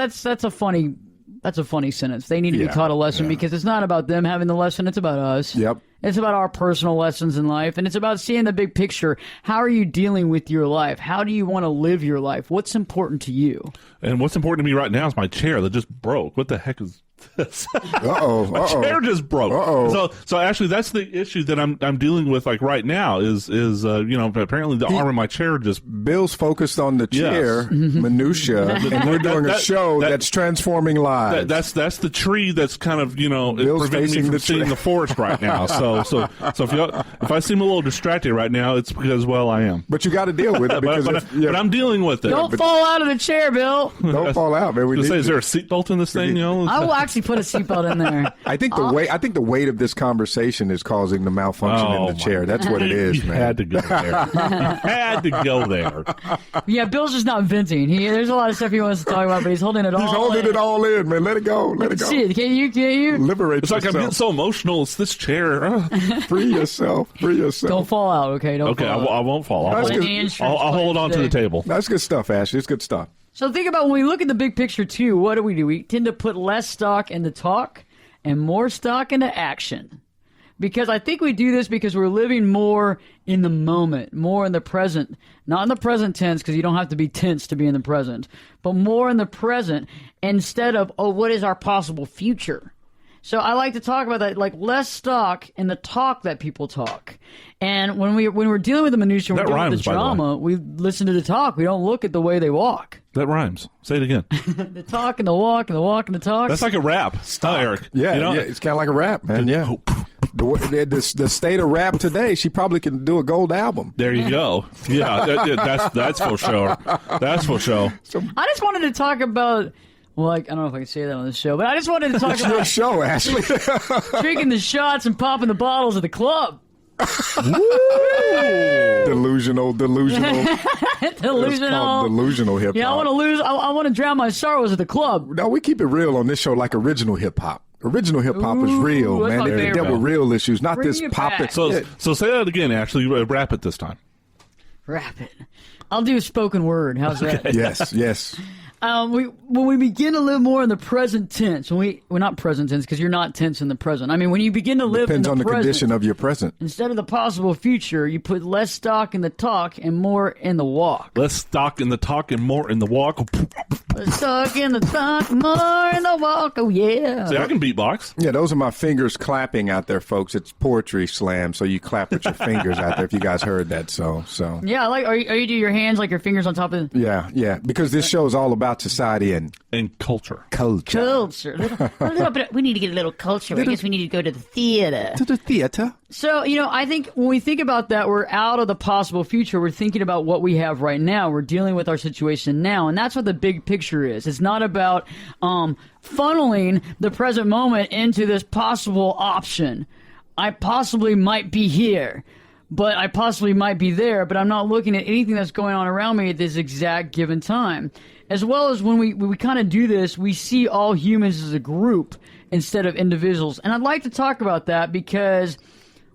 a funny sentence. They need to be taught a lesson because it's not about them having the lesson. It's about us. Yep. It's about our personal lessons in life, and it's about seeing the big picture. How are you dealing with your life? How do you want to live your life? What's important to you? And what's important to me right now is my chair that just broke. What the heck is this? My chair just broke. So actually, that's the issue that I'm dealing with like right now is apparently the arm of my chair just. Bill's focused on the chair minutia, and we're doing a show that's transforming lives. That's the tree that's kind of preventing me from seeing the forest right now. So if I seem a little distracted right now, it's because I am. But you got to deal with it but I'm dealing with it. Don't fall out of the chair, Bill. Don't fall out, man. Is there a seatbelt in this thing? I will actually put a seatbelt in there. I think the weight of this conversation is causing the malfunction in the chair. That's what it is, man. Had to go there. Yeah, Bill's just not venting. There's a lot of stuff he wants to talk about, but he's holding it all in. He's holding it all in, man. Let it go. See it. Can you? Liberate yourself. It's like I'm getting so emotional. It's this chair. Free yourself. Don't fall out, okay? I won't fall. I'll hold on to the table. That's good stuff, Ashley. It's good stuff. So think about when we look at the big picture, too, what do? We tend to put less stock into talk and more stock into action. Because I think we do this because we're living more in the moment, more in the present. Not in the present tense, because you don't have to be tense to be in the present, but more in the present instead of, what is our possible future? So I like to talk about that, like less stock in the talk that people talk. And when we're dealing with the minutia, we're dealing with the drama, we listen to the talk. We don't look at the way they walk. That rhymes. Say it again. The talk and the walk and the walk and the talk. That's like a rap. Eric. Yeah, it's kind of like a rap, man. Yeah. The state of rap today, she probably can do a gold album. There you go. Yeah, that's for sure. That's for sure. I just wanted to talk about... Well, I don't know if I can say that on this show, but I just wanted to talk about your show, Ashley. drinking the shots and popping the bottles at the club. Delusional. Delusional hip hop. Yeah, I want to drown my sorrows at the club. No, we keep it real on this show, like original hip hop. Original hip hop is real, man. They dealt with real issues, not this pop. So say that again, Ashley. Rap it this time. Rap it. I'll do a spoken word. How's that? Yes. When we begin to live more in the present tense, we're not present tense because you're not tense in the present. I mean, when you begin to live Depends in the on the present, condition of your present. Instead of the possible future, you put less stock in the talk and more in the walk. Less stock in the talk and more in the walk. Stuck in the thought, more in the walk. Oh, yeah. See, I can beatbox. Yeah, those are my fingers clapping out there, folks. It's poetry slam, so you clap with your fingers out there if you guys heard that. So. Yeah, like, are you do your hands like your fingers on top of Yeah, because this show is all about society and culture. culture. A little bit. We need to get a little culture. I guess we need to go to the theater. To the theater. So, I think when we think about that, we're out of the possible future. We're thinking about what we have right now. We're dealing with our situation now. And that's what the big picture is. It's not about funneling the present moment into this possible option. I possibly might be here, but I possibly might be there, but I'm not looking at anything that's going on around me at this exact given time. As well as when we kind of do this, we see all humans as a group instead of individuals. And I'd like to talk about that because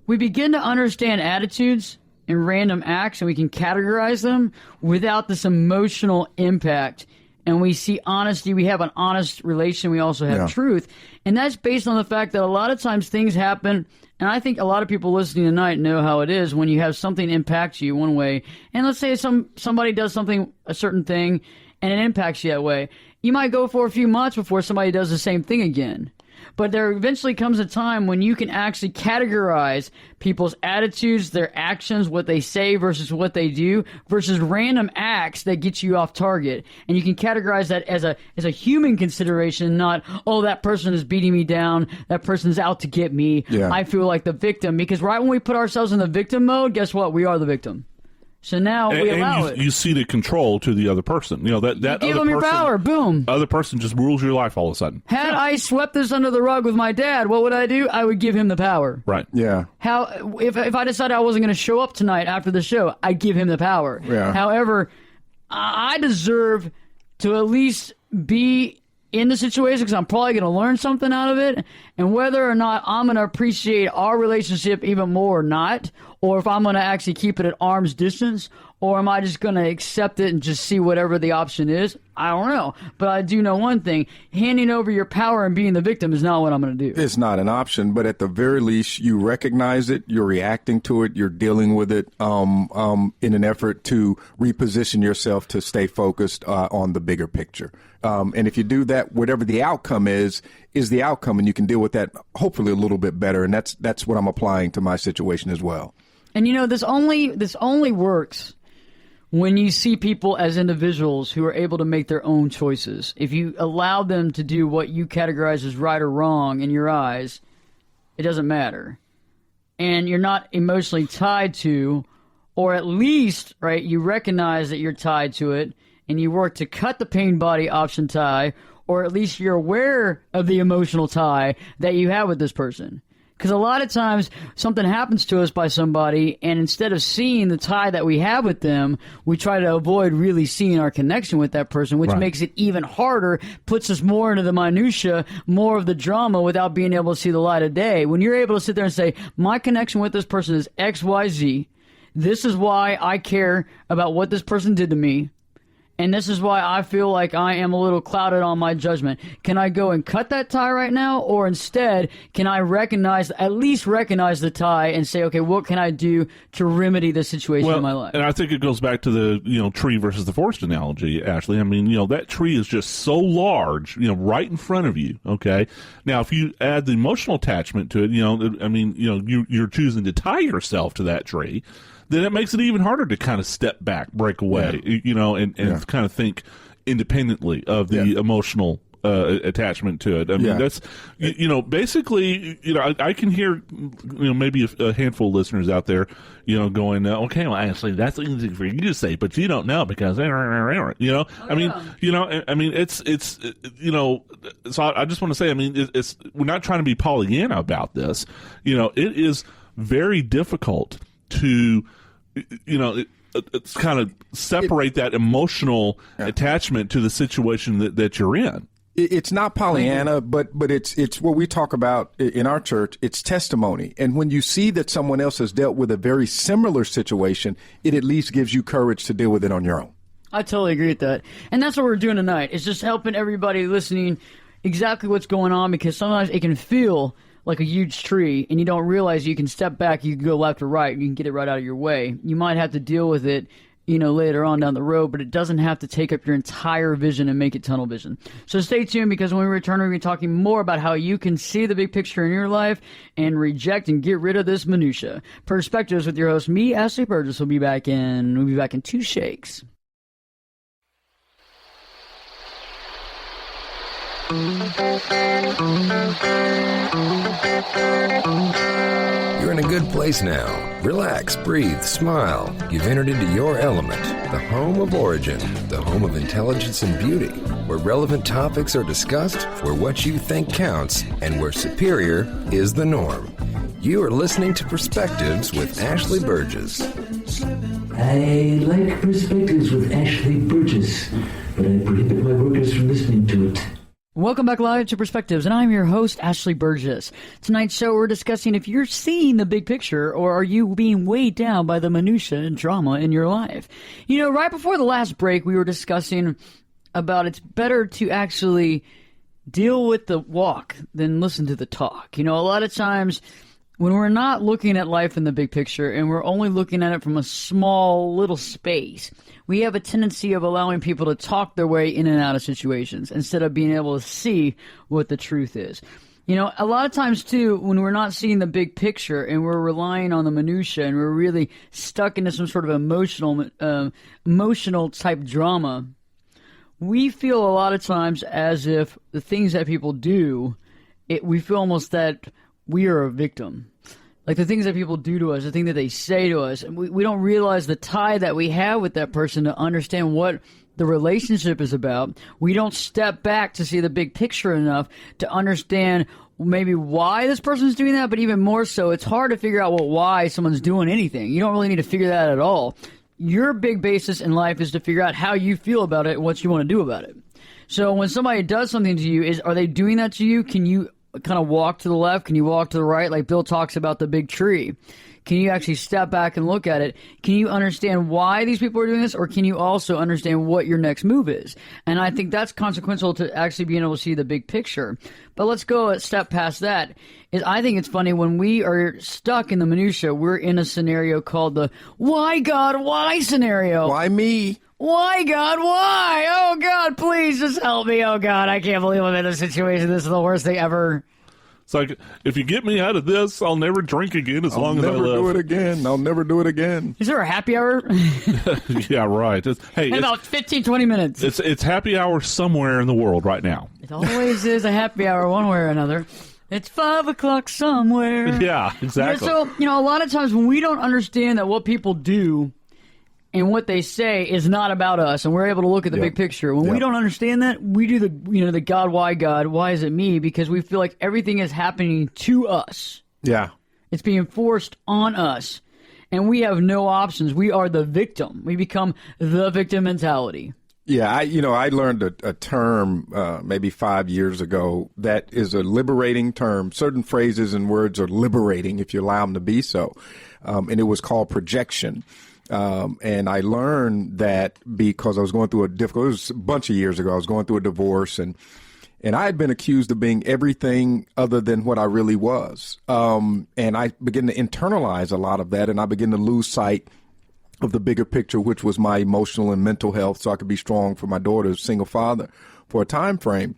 we begin to understand attitudes and random acts, and we can categorize them without this emotional impact. And we see honesty. We have an honest relation. We also have truth. And that's based on the fact that a lot of times things happen, and I think a lot of people listening tonight know how it is when you have something impact you one way. And let's say somebody does something, a certain thing, and it impacts you that way. You might go for a few months before somebody does the same thing again. But there eventually comes a time when you can actually categorize people's attitudes, their actions, what they say versus what they do, versus random acts that get you off target. And you can categorize that as a human consideration, not, oh, that person is beating me down, that person's out to get me. Yeah. I feel like the victim. Because right when we put ourselves in the victim mode, guess what? We are the victim. So now we allow it. You cede control to the other person. That you other give them your person, power. Boom. Other person just rules your life all of a sudden. Had I swept this under the rug with my dad, what would I do? I would give him the power. Right. Yeah. If I decided I wasn't going to show up tonight after the show, I'd give him the power. Yeah. However, I deserve to at least be in the situation because I'm probably going to learn something out of it. And whether or not I'm going to appreciate our relationship even more or not, or if I'm going to actually keep it at arm's distance, or am I just going to accept it and just see whatever the option is? I don't know. But I do know one thing. Handing over your power and being the victim is not what I'm going to do. It's not an option, but at the very least, you recognize it, you're reacting to it, you're dealing with it in an effort to reposition yourself to stay focused on the bigger picture. And if you do that, whatever the outcome is the outcome, and you can deal with that hopefully a little bit better. And that's what I'm applying to my situation as well. And this only works when you see people as individuals who are able to make their own choices. If you allow them to do what you categorize as right or wrong in your eyes, it doesn't matter. And you're not emotionally tied to, or at least, right, you recognize that you're tied to it, and you work to cut the pain body option tie, or at least you're aware of the emotional tie that you have with this person. Because a lot of times something happens to us by somebody, and instead of seeing the tie that we have with them, we try to avoid really seeing our connection with that person, which makes it even harder, puts us more into the minutia, more of the drama without being able to see the light of day. When you're able to sit there and say, my connection with this person is X, Y, Z, this is why I care about what this person did to me, and this is why I feel like I am a little clouded on my judgment. Can I go and cut that tie right now? Or instead, can I at least recognize the tie and say, okay, what can I do to remedy this situation in my life? And I think it goes back to the, tree versus the forest analogy, Ashley. I mean, that tree is just so large, right in front of you. Okay. Now, if you add the emotional attachment to it, you're choosing to tie yourself to that tree, then it makes it even harder to kind of step back, break away, and kind of think independently of the emotional attachment to it. I mean, that's, basically, I can hear, maybe a handful of listeners out there, going, okay, well, actually, that's easy for you to say, but you don't know because, so I just want to say, we're not trying to be Pollyanna about this. It is very difficult to, it's kind of separate that emotional attachment to the situation that you're in. It's not Pollyanna, but it's what we talk about in our church. It's testimony. And when you see that someone else has dealt with a very similar situation, it at least gives you courage to deal with it on your own. I totally agree with that. And that's what we're doing tonight. It's just helping everybody listening exactly what's going on, because sometimes it can feel like a huge tree, and you don't realize you can step back, you can go left or right, you can get it right out of your way. You might have to deal with it later on down the road, but it doesn't have to take up your entire vision and make it tunnel vision. So stay tuned, because when we return, we're going to be talking more about how you can see the big picture in your life and reject and get rid of this minutia. Perspectives with your host, me, Ashley Burgess, we'll be back in 2 shakes. You're in a good place now. Relax, breathe, smile. You've entered into your element, the home of origin, the home of intelligence and beauty, where relevant topics are discussed, where what you think counts, and where superior is the norm. You are listening to Perspectives with Ashley Burgess. I like Perspectives with Ashley Burgess, but I prohibit my workers from listening to it. Welcome back live to Perspectives, and I'm your host, Ashley Burgess. Tonight's show, we're discussing if you're seeing the big picture, or are you being weighed down by the minutia and drama in your life. Right before the last break, we were discussing about it's better to actually deal with the walk than listen to the talk. A lot of times when we're not looking at life in the big picture and we're only looking at it from a small little space, we have a tendency of allowing people to talk their way in and out of situations instead of being able to see what the truth is. A lot of times, too, when we're not seeing the big picture and we're relying on the minutia and we're really stuck into some sort of emotional type drama, we feel a lot of times as if the things that people do, we feel almost that we are a victim. Like the things that people do to us, the things that they say to us, and we don't realize the tie that we have with that person to understand what the relationship is about. We don't step back to see the big picture enough to understand maybe why this person's doing that, but even more so, it's hard to figure out why someone's doing anything. You don't really need to figure that at all. Your big basis in life is to figure out how you feel about it and what you want to do about it. So when somebody does something to you, are they doing that to you? Can you kind of walk to the left? Can you walk to the right? Like Bill talks about the big tree. Can you actually step back and look at it? Can you understand why these people are doing this? Or can you also understand what your next move is? And I think that's consequential to actually being able to see the big picture. But let's go a step past that. I think it's funny when we are stuck in the minutia, we're in a scenario called the why God, why scenario. Why me? Why, God? Why? Oh, God, please just help me. Oh, God, I can't believe I'm in this situation. This is the worst thing ever. It's like, if you get me out of this, I'll never drink again as long as I live. I'll never do it again. I'll never do it again. Is there a happy hour? Yeah, right. In about 15, 20 minutes. It's happy hour somewhere in the world right now. It always is a happy hour one way or another. It's 5 o'clock somewhere. Yeah, exactly. So, a lot of times when we don't understand that what people do and what they say is not about us, and we're able to look at the big picture. When we don't understand that, we do the God, why is it me? Because we feel like everything is happening to us. Yeah. It's being forced on us, and we have no options. We are the victim. We become the victim mentality. Yeah, I learned a term maybe 5 years ago that is a liberating term. Certain phrases and words are liberating if you allow them to be so, and it was called projection. And I learned that because I was going through it was a bunch of years ago. I was going through a divorce, and I had been accused of being everything other than what I really was. And I began to internalize a lot of that, and I began to lose sight of the bigger picture, which was my emotional and mental health, so I could be strong for my daughter, single father, for a time frame.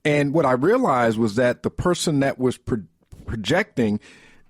And what I realized was that the person that was projecting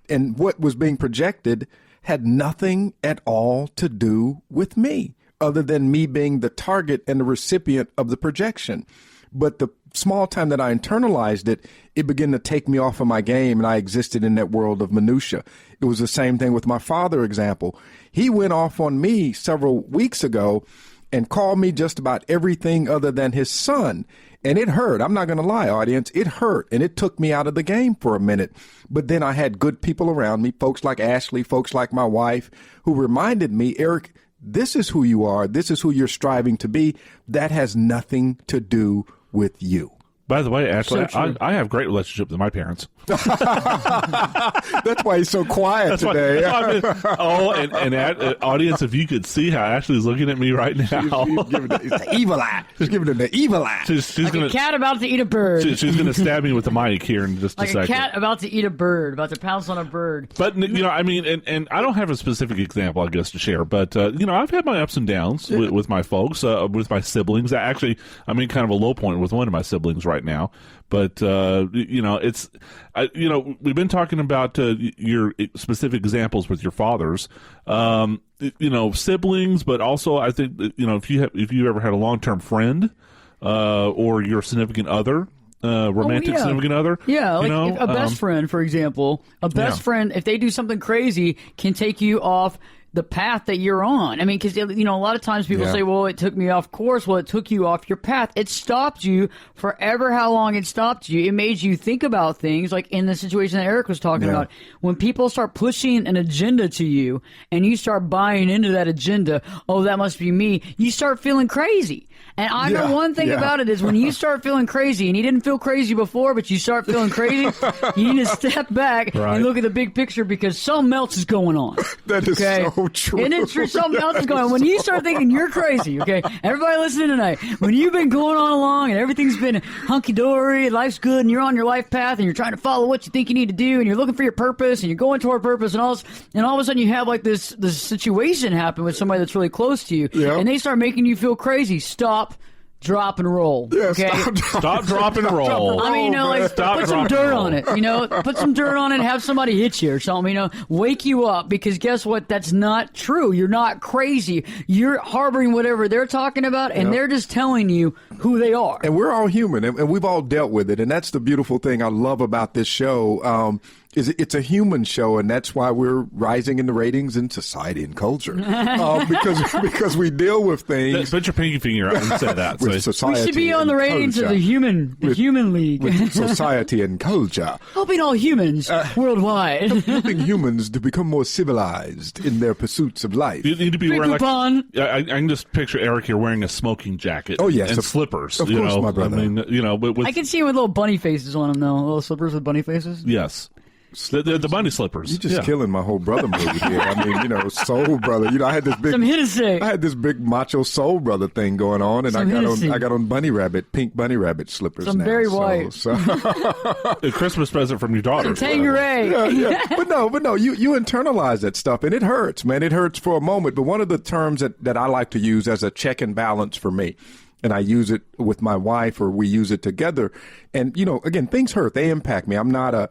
and what was being projected had nothing at all to do with me, other than me being the target and the recipient of the projection. But the small time that I internalized it, it began to take me off of my game, and I existed in that world of minutia. It was the same thing with my father example. He went off on me several weeks ago and called me just about everything other than his son. And it hurt. I'm not going to lie, audience. It hurt. And it took me out of the game for a minute. But then I had good people around me, folks like Ashley, folks like my wife, who reminded me, Eric, this is who you are. This is who you're striving to be. That has nothing to do with you. By the way, Ashley, So true. I have great relationship with my parents. That's why he's so quiet today. Audience, if you could see how Ashley's looking at me right now. She's giving the evil eye. She's giving him the evil eye. She's Like gonna, a cat about to eat a bird. she's going to stab me with the mic here in just Like a second. a cat about to eat a bird, about to pounce on a bird. But, I mean, and I don't have a specific example, I guess, to share, but, I've had my ups and downs with my folks, with my siblings. Actually, I'm in kind of a low point with one of my siblings right now. But, we've been talking about your specific examples with your fathers, siblings, but also I think, if you ever had a long-term friend, or your significant other, romantic significant other. Yeah, like a best friend, for example. A best friend, if they do something crazy, can take you off the path that you're on. I mean, because, a lot of times people say, well, it took me off course. Well, it took you off your path. It stopped you forever how long it stopped you. It made you think about things like in the situation that Eric was talking about. When people start pushing an agenda to you and you start buying into that agenda, oh, that must be me, you start feeling crazy. And I know one thing about it is when you start feeling crazy, and you didn't feel crazy before, but you start feeling crazy, you need to step back and look at the big picture because something else is going on. That is so true. And it's true, something else is going on. When you start thinking you're crazy, okay, everybody listening tonight, when you've been going on along and everything's been hunky-dory, life's good, and you're on your life path, and you're trying to follow what you think you need to do, and you're looking for your purpose, and you're going toward purpose, and all of a sudden you have like this situation happen with somebody that's really close to you, and they start making you feel crazy. Stop, drop, and roll. Yeah, okay? Stop, drop, and roll. I mean, put some dirt on it. Put some dirt on it. Have somebody hit you or something. Wake you up because guess what? That's not true. You're not crazy. You're harboring whatever they're talking about, and they're just telling you who they are. And we're all human, and we've all dealt with it. And that's the beautiful thing I love about this show. Is it's a human show, and that's why we're rising in the ratings in society and culture. Because we deal with things. Put your pinky finger out and say that. With society we should be on the ratings of the human league. With society and culture. Helping all humans worldwide. Helping humans to become more civilized in their pursuits of life. You need to be wearing coupon. I can just picture Eric here wearing a smoking jacket. Oh, yes. And slippers. Of course, my brother. I mean, with, I can see him with little bunny faces on them, though. Little slippers with bunny faces. Yes. The bunny slippers. You're just killing my whole brother movie here. I mean, soul brother. I had this big I had this big macho soul brother thing going on, and I got on pink bunny rabbit slippers. Some now, very white. So. A Christmas present from your daughter. Tangeray. Yeah. But no. You internalize that stuff, and it hurts, man. It hurts for a moment. But one of the terms that I like to use as a check and balance for me, and I use it with my wife, or we use it together. And again, things hurt. They impact me. I'm not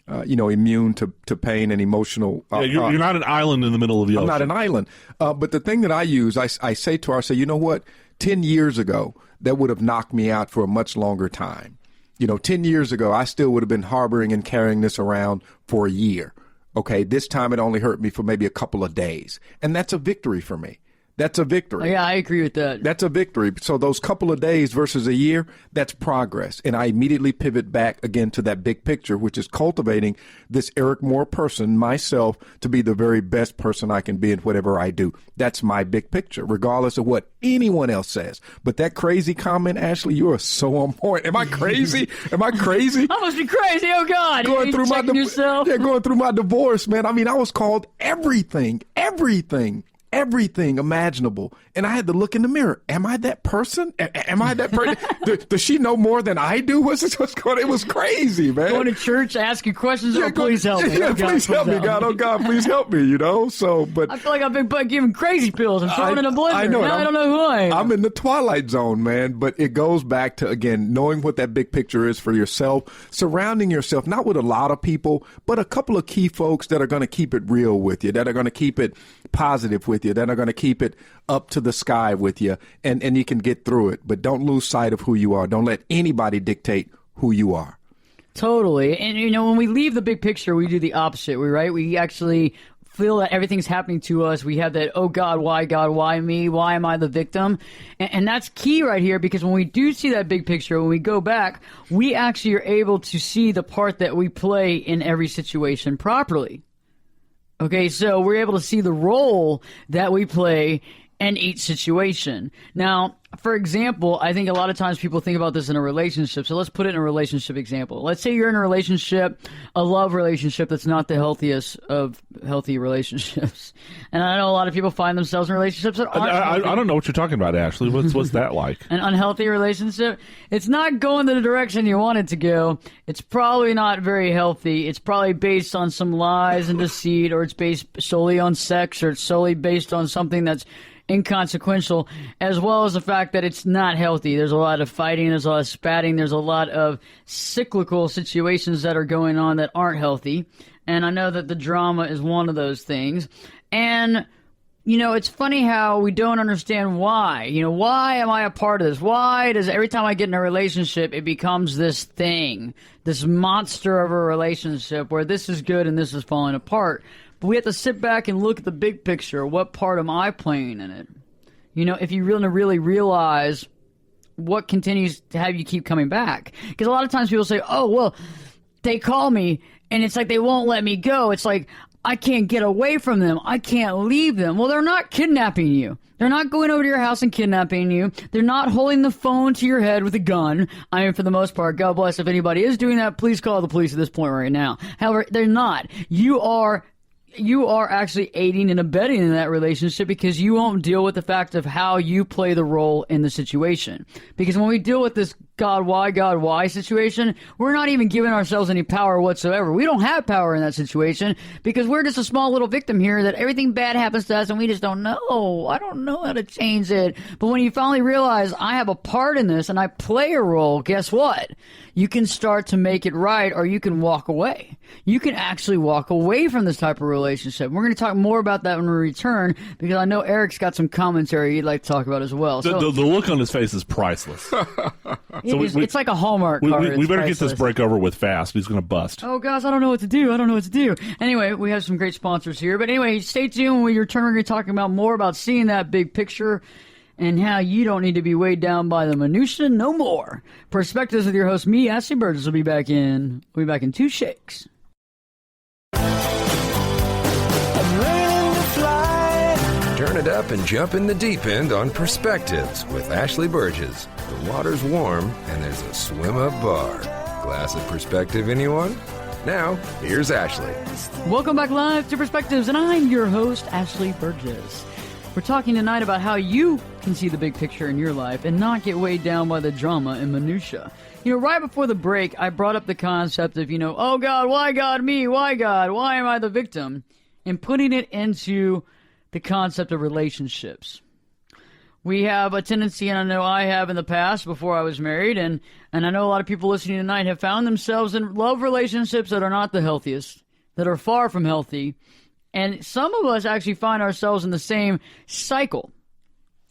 immune to pain and emotional. You're not an island in the middle of the ocean. I'm not an island. But the thing that I use, I say to her, you know what? 10 years ago, that would have knocked me out for a much longer time. 10 years ago, I still would have been harboring and carrying this around for a year. Okay, this time it only hurt me for maybe a couple of days. And that's a victory for me. That's a victory. Yeah, I agree with that. That's a victory. So those couple of days versus a year, that's progress. And I immediately pivot back again to that big picture, which is cultivating this Eric Moore person, myself, to be the very best person I can be in whatever I do. That's my big picture, regardless of what anyone else says. But that crazy comment, Ashley, you are so on point. Am I crazy? I must be crazy. Oh, God. Going through yourself. Yeah, going through my divorce, man. I mean, I was called everything imaginable. And I had to look in the mirror. Am I that person? Am I that person? Does she know more than I do? What's going on? It was crazy, man. Going to church, asking questions. Please help me. Yeah, please help me, God. Oh, God, please help me, So, but I feel like I've been giving crazy pills and throwing in a blender. I know. Now I don't know who I am. I'm in the twilight zone, man. But it goes back to, again, knowing what that big picture is for yourself, surrounding yourself, not with a lot of people, but a couple of key folks that are going to keep it real with you, that are going to keep it positive with you, that are going to keep it up to the sky with you, and you can get through it. But don't lose sight of who you are. Don't let anybody dictate who you are. Totally. And, when we leave the big picture, we do the opposite. We actually feel that everything's happening to us. We have that, oh, God, why me? Why am I the victim? And that's key right here, because when we do see that big picture, when we go back, we actually are able to see the part that we play in every situation properly. Okay, so we're able to see the role that we play in each situation. Now, for example, I think a lot of times people think about this in a relationship. So let's put it in a relationship example. Let's say you're in a relationship, a love relationship that's not the healthiest of healthy relationships. And I know a lot of people find themselves in relationships that aren't I don't know what you're talking about, Ashley. What's that like? An unhealthy relationship? It's not going the direction you want it to go. It's probably not very healthy. It's probably based on some lies and deceit, or it's based solely on sex, or it's solely based on something that's inconsequential, as well as the fact that it's not healthy. There's a lot of fighting, there's a lot of spatting, there's a lot of cyclical situations that are going on that aren't healthy. And I know that the drama is one of those things. And, you know, it's funny how we don't understand why. You know, why am I a part of this? Why does every time I get in a relationship, it becomes this thing, this monster of a relationship where this is good and this is falling apart? But we have to sit back and look at the big picture. What part am I playing in it? You know, if you really realize what continues to have you keep coming back. Because a lot of times people say, oh, well, they call me and it's like they won't let me go. It's like I can't get away from them. I can't leave them. Well, they're not kidnapping you. They're not going over to your house and kidnapping you. They're not holding the phone to your head with a gun. I mean, for the most part, God bless. If anybody is doing that, please call the police at this point right now. However, they're not. You are actually aiding and abetting in that relationship because you won't deal with the fact of how you play the role in the situation. Because when we deal with this God, why situation, we're not even giving ourselves any power whatsoever. We don't have power in that situation because we're just a small little victim here that everything bad happens to us and we just don't know. I don't know how to change it. But when you finally realize I have a part in this and I play a role, guess what? You can start to make it right, or you can walk away. You can actually walk away from this type of relationship. We're going to talk more about that when we return, because I know Eric's got some commentary he'd like to talk about as well. The look on his face is priceless. It's like a Hallmark card. We better get this break over with fast. He's going to bust. Oh, gosh, I don't know what to do. Anyway, we have some great sponsors here. But anyway, stay tuned. When we return, we're going to talk about more about seeing that big picture and how you don't need to be weighed down by the minutia no more. Perspectives with your host, me, Ashley Burgess, will be back in 2 shakes. Turn it up and jump in the deep end on Perspectives with Ashley Burgess. The water's warm and there's a swim-up bar. Glass of perspective, anyone? Now, here's Ashley. Welcome back live to Perspectives, and I'm your host, Ashley Burgess. We're talking tonight about how you can see the big picture in your life and not get weighed down by the drama and minutia. You know, right before the break, I brought up the concept of, oh God, why God me? Why God? Why am I the victim? And putting it into the concept of relationships. We have a tendency, and I know I have in the past before I was married, and I know a lot of people listening tonight have found themselves in love relationships that are not the healthiest, that are far from healthy. And some of us actually find ourselves in the same cycle.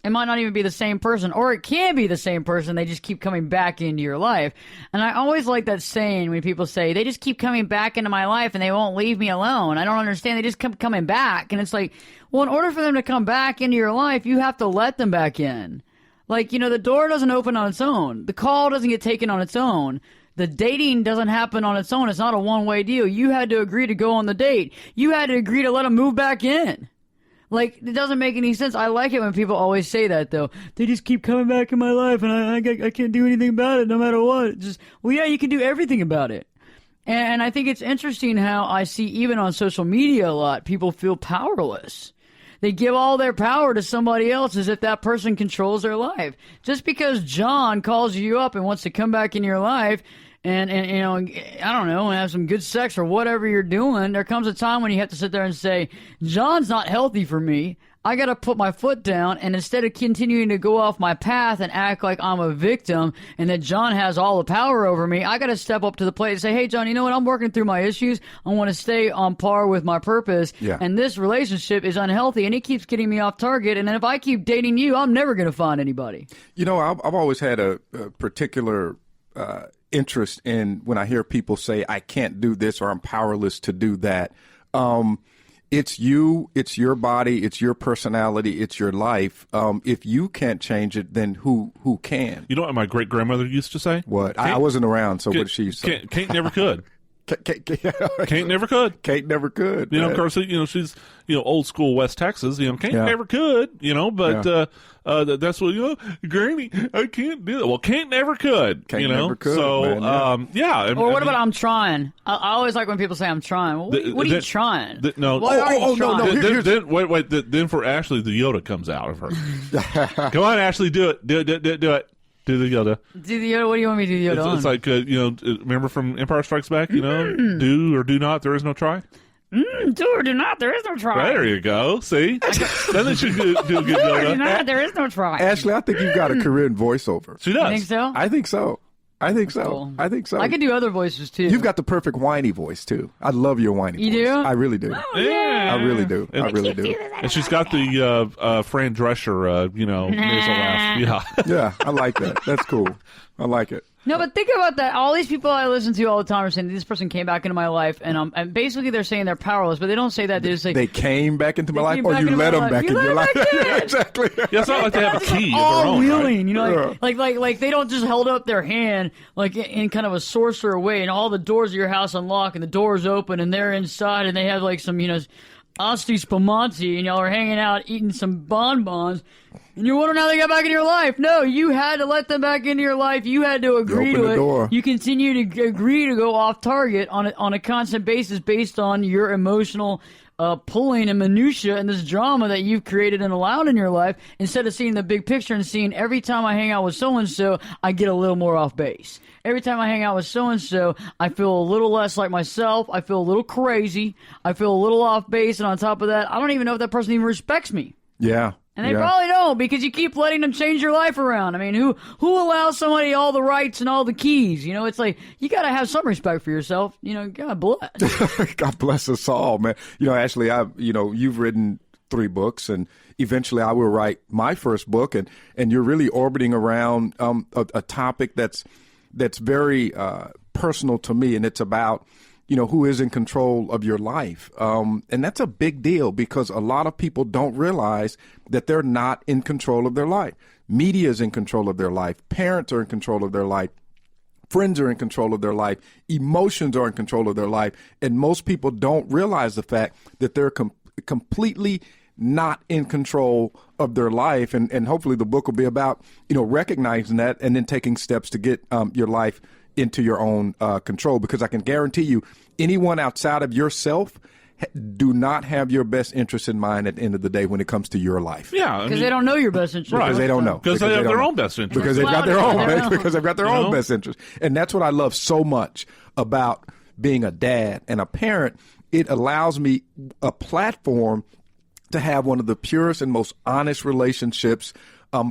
It might not even be the same person, or it can be the same person. They just keep coming back into your life. And I always like that saying when people say, they just keep coming back into my life and they won't leave me alone. I don't understand. They just keep coming back. And it's like, well, in order for them to come back into your life, you have to let them back in. Like, the door doesn't open on its own. The call doesn't get taken on its own. The dating doesn't happen on its own. It's not a one-way deal. You had to agree to go on the date. You had to agree to let them move back in. Like, it doesn't make any sense. I like it when people always say that, though. They just keep coming back in my life, and I can't do anything about it no matter what. Well, yeah, you can do everything about it. And I think it's interesting how I see, even on social media a lot, people feel powerless. They give all their power to somebody else as if that person controls their life. Just because John calls you up and wants to come back in your life and I don't know, and have some good sex or whatever you're doing, there comes a time when you have to sit there and say, John's not healthy for me. I got to put my foot down, and instead of continuing to go off my path and act like I'm a victim and that John has all the power over me, I got to step up to the plate and say, hey, John, you know what? I'm working through my issues. I want to stay on par with my purpose. Yeah. And this relationship is unhealthy, and it keeps getting me off target. And then if I keep dating you, I'm never going to find anybody. I've always had a particular interest in when I hear people say, I can't do this or I'm powerless to do that. It's you, it's your body, it's your personality, it's your life. If you can't change it, then who can? You know what my great-grandmother used to say? What? I wasn't around, so what did she say? Can't never could. Kate never could. Kate never could. Of course, she's, old school West Texas. Kate never could, but that's what, Granny, I can't do that. Well, Kate never could, Kate never could. So, man, Or what about I'm trying? I always like when people say I'm trying. Well, what are you trying? No. Why are you trying? Then, wait. Then for Ashley, the Yoda comes out of her. Come on, Ashley, do it. Do it. Do the Yoda. Do the Yoda? What do you want me to do the Yoda It's like, remember from Empire Strikes Back, do or do not, there is no try? Do or do not, there is no try. There you go. See? Then they should do a good Do or do Yoda. not, there is no try. Ashley, I think you've got a career in voiceover. She does. You think so? I think so. Cool. I think so. I can do other voices, too. You've got the perfect whiny voice, too. I love your whiny voice. You do? I really do. Oh, yeah. I really do. I really do. And she's got the Fran Drescher, nasal laugh. Yeah. Yeah, I like that. That's cool. I like it. No, but think about that. All these people I listen to all the time are saying this person came back into my life, and basically they're saying they're powerless, but they don't say that. They just say they came back into my life, or you let them back in your life. Yeah, exactly. Yeah, it's not like they have a key of their all own, willing, right? like they don't just hold up their hand like in kind of a sorcerer way, and all the doors of your house unlock, and the doors open, and they're inside, and they have like some Asti Spumante, and y'all are hanging out eating some bonbons, and you're wondering how they got back in your life. No, you had to let them back into your life. You had to agree to it. Door. You continue to agree to go off target on a constant basis based on your emotional pulling and minutia and this drama that you've created and allowed in your life, instead of seeing the big picture and seeing every time I hang out with so-and-so, I get a little more off base. Every time I hang out with so-and-so, I feel a little less like myself. I feel a little crazy. I feel a little off base. And on top of that, I don't even know if that person even respects me. Yeah. And they probably don't, because you keep letting them change your life around. I mean, who allows somebody all the rights and all the keys? It's like, you got to have some respect for yourself. God bless. God bless us all, man. Ashley, you've written 3 books, and eventually I will write my first book, and you're really orbiting around a topic that's very personal to me, and it's about who is in control of your life. And that's a big deal, because a lot of people don't realize that they're not in control of their life. Media is in control of their life. Parents are in control of their life. Friends are in control of their life. Emotions are in control of their life. And most people don't realize the fact that they're completely not in control of their life. And hopefully the book will be about, recognizing that and then taking steps to get your life into your own control, because I can guarantee you, anyone outside of yourself do not have your best interest in mind at the end of the day when it comes to your life. Yeah, because they don't know your best interest. Because they don't know. Because they have their own best interest. Because they've got their own. Because they've got their own best interest. And that's what I love so much about being a dad and a parent. It allows me a platform to have one of the purest and most honest relationships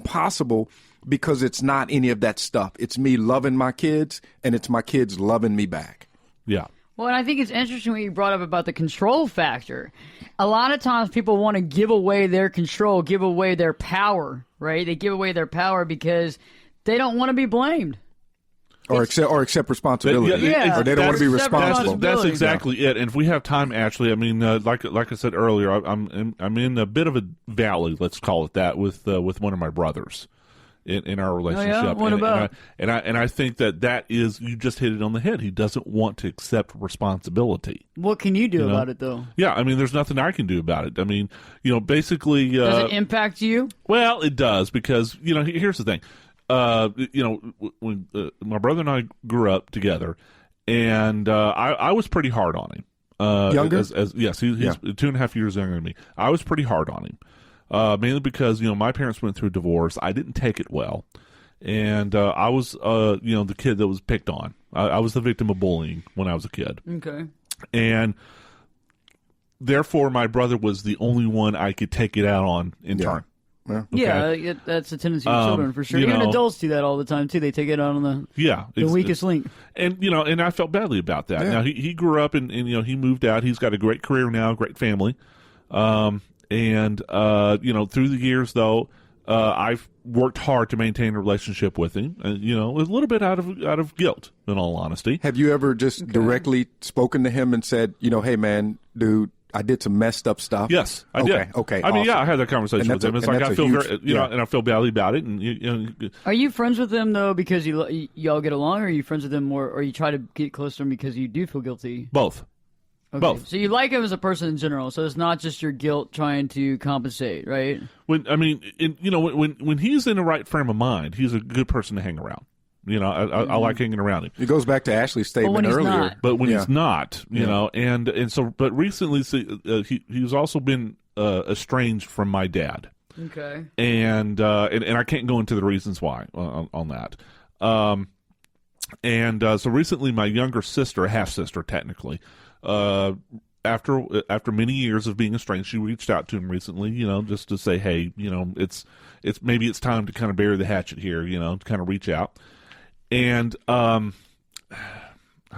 possible, because it's not any of that stuff. It's me loving my kids, and it's my kids loving me back. Yeah. Well, and I think it's interesting what you brought up about the control factor. A lot of times people want to give away their control, give away their power, right? They give away their power because they don't want to be blamed. Or accept responsibility. Yeah. Or they don't want to be responsible. That's exactly it. And if we have time, Ashley, I mean, like I said earlier, I'm in a bit of a valley, let's call it that, with one of my brothers in our relationship. Oh, yeah? What about? And I think that is, you just hit it on the head. He doesn't want to accept responsibility. What can you do about it, though? Yeah, I mean, there's nothing I can do about it. I mean, basically, does it impact you? Well, it does, because here's the thing. When my brother and I grew up together, and I was pretty hard on him. Younger? Yes, he's 2.5 years younger than me. I was pretty hard on him, mainly because my parents went through a divorce. I didn't take it well, and I was the kid that was picked on. I was the victim of bullying when I was a kid. Okay, and therefore my brother was the only one I could take it out on in turn. Yeah. Okay. Yeah, that's a tendency of children for sure. Even adults do that all the time too. They take it out on the weakest link. And and I felt badly about that. Yeah. Now he grew up and he moved out. He's got a great career now, great family. And through the years though, I've worked hard to maintain a relationship with him. A little bit out of guilt, in all honesty. Have you ever just directly spoken to him and said, hey man, dude, I did some messed up stuff. Yes, I did. Okay. I mean, awesome. yeah, I had that conversation with him. It's like I feel very, and I feel badly about it. And Are you friends with him though because y'all get along, or are you friends with him more, or you try to get close to him because you do feel guilty? Both. Okay. Both. So you like him as a person in general. So it's not just your guilt trying to compensate, right? When he's in the right frame of mind, he's a good person to hang around. I like hanging around him. It goes back to Ashley's statement earlier. Not. But when he's not, but recently he's also been estranged from my dad. Okay. And I can't go into the reasons why on that. So recently my younger sister, half sister technically, after many years of being estranged, she reached out to him recently, just to say, hey, it's maybe it's time to kind of bury the hatchet here, to kind of reach out. And how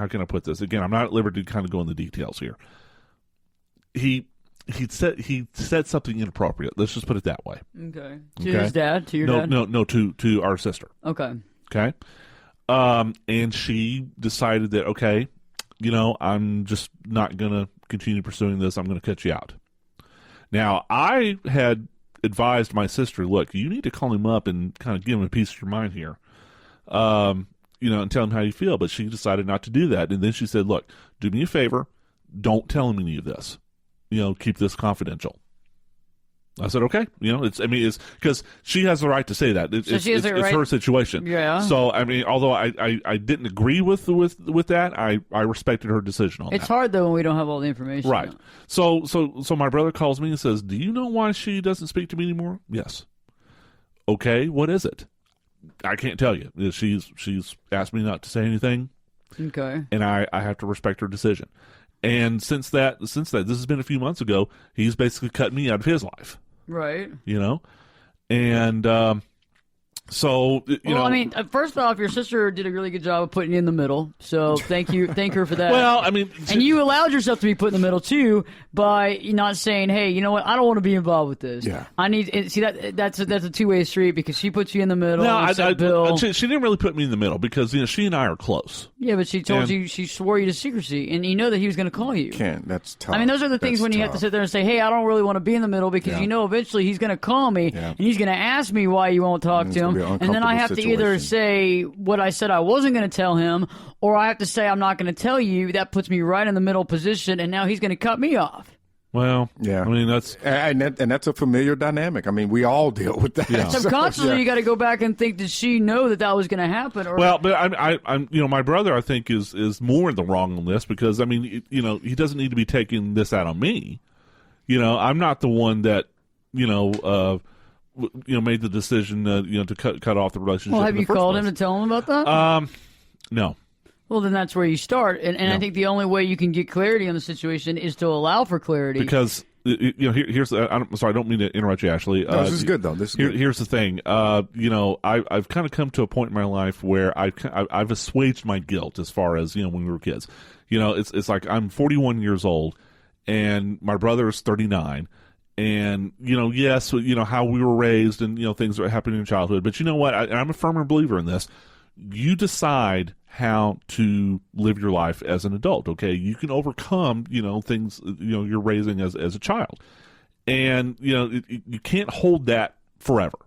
can I put this? Again, I'm not at liberty to kind of go into the details here. He said something inappropriate. Let's just put it that way. Okay. To his dad? To your dad? No, to our sister. Okay. Okay. And she decided that, okay, I'm just not going to continue pursuing this. I'm going to cut you out. Now, I had advised my sister, look, you need to call him up and kind of give him a piece of your mind here. And tell him how you feel. But she decided not to do that. And then she said, look, do me a favor. Don't tell him any of this. Keep this confidential. I said, okay. It's because she has the right to say that. It's her situation. Yeah. So, although I didn't agree with that, I respected her decision on that. It's hard, though, when we don't have all the information. Right. So my brother calls me and says, do you know why she doesn't speak to me anymore? Yes. Okay, what is it? I can't tell you. She's asked me not to say anything. Okay. And I have to respect her decision. And since that, this has been a few months ago, he's basically cut me out of his life. Right. And so, first off, your sister did a really good job of putting you in the middle. So thank her for that. Well, and you allowed yourself to be put in the middle too by not saying, "Hey, you know what? I don't want to be involved with this. Yeah. I need." See that's a two-way street because she puts you in the middle. No, Bill. she didn't really put me in the middle because she and I are close. Yeah, but she told you, she swore you to secrecy, and you know that he was going to call you. That's tough. Those are the things when you have to sit there and say, "Hey, I don't really want to be in the middle," because eventually he's going to call me and he's going to ask me why you won't talk to him, and then I have to either say what I said I wasn't going to tell him, or I have to say I'm not going to tell you. That puts me right in the middle position, and now he's going to cut me off. Well, yeah. That's and that's a familiar dynamic. We all deal with that. Yeah. Subconsciously, you got to go back and think: did she know that was going to happen? Or... Well, but I'm my brother, I think is more in the wrong on this because he doesn't need to be taking this out on me. I'm not the one that made the decision to cut off the relationship. Well, have you called him to tell him about that? No. Well, then that's where you start, and I think the only way you can get clarity on the situation is to allow for clarity. Because here's I'm sorry, I don't mean to interrupt you, Ashley. No, this is good though. This is good. Here's the thing. I've kind of come to a point in my life where I've assuaged my guilt as far as when we were kids. It's like I'm 41 years old, and my brother is 39. And, yes, how we were raised and, things that happened in childhood. But you know what? I'm a firm believer in this. You decide how to live your life as an adult, okay? You can overcome, things, you're raising as a child. And, you can't hold that forever,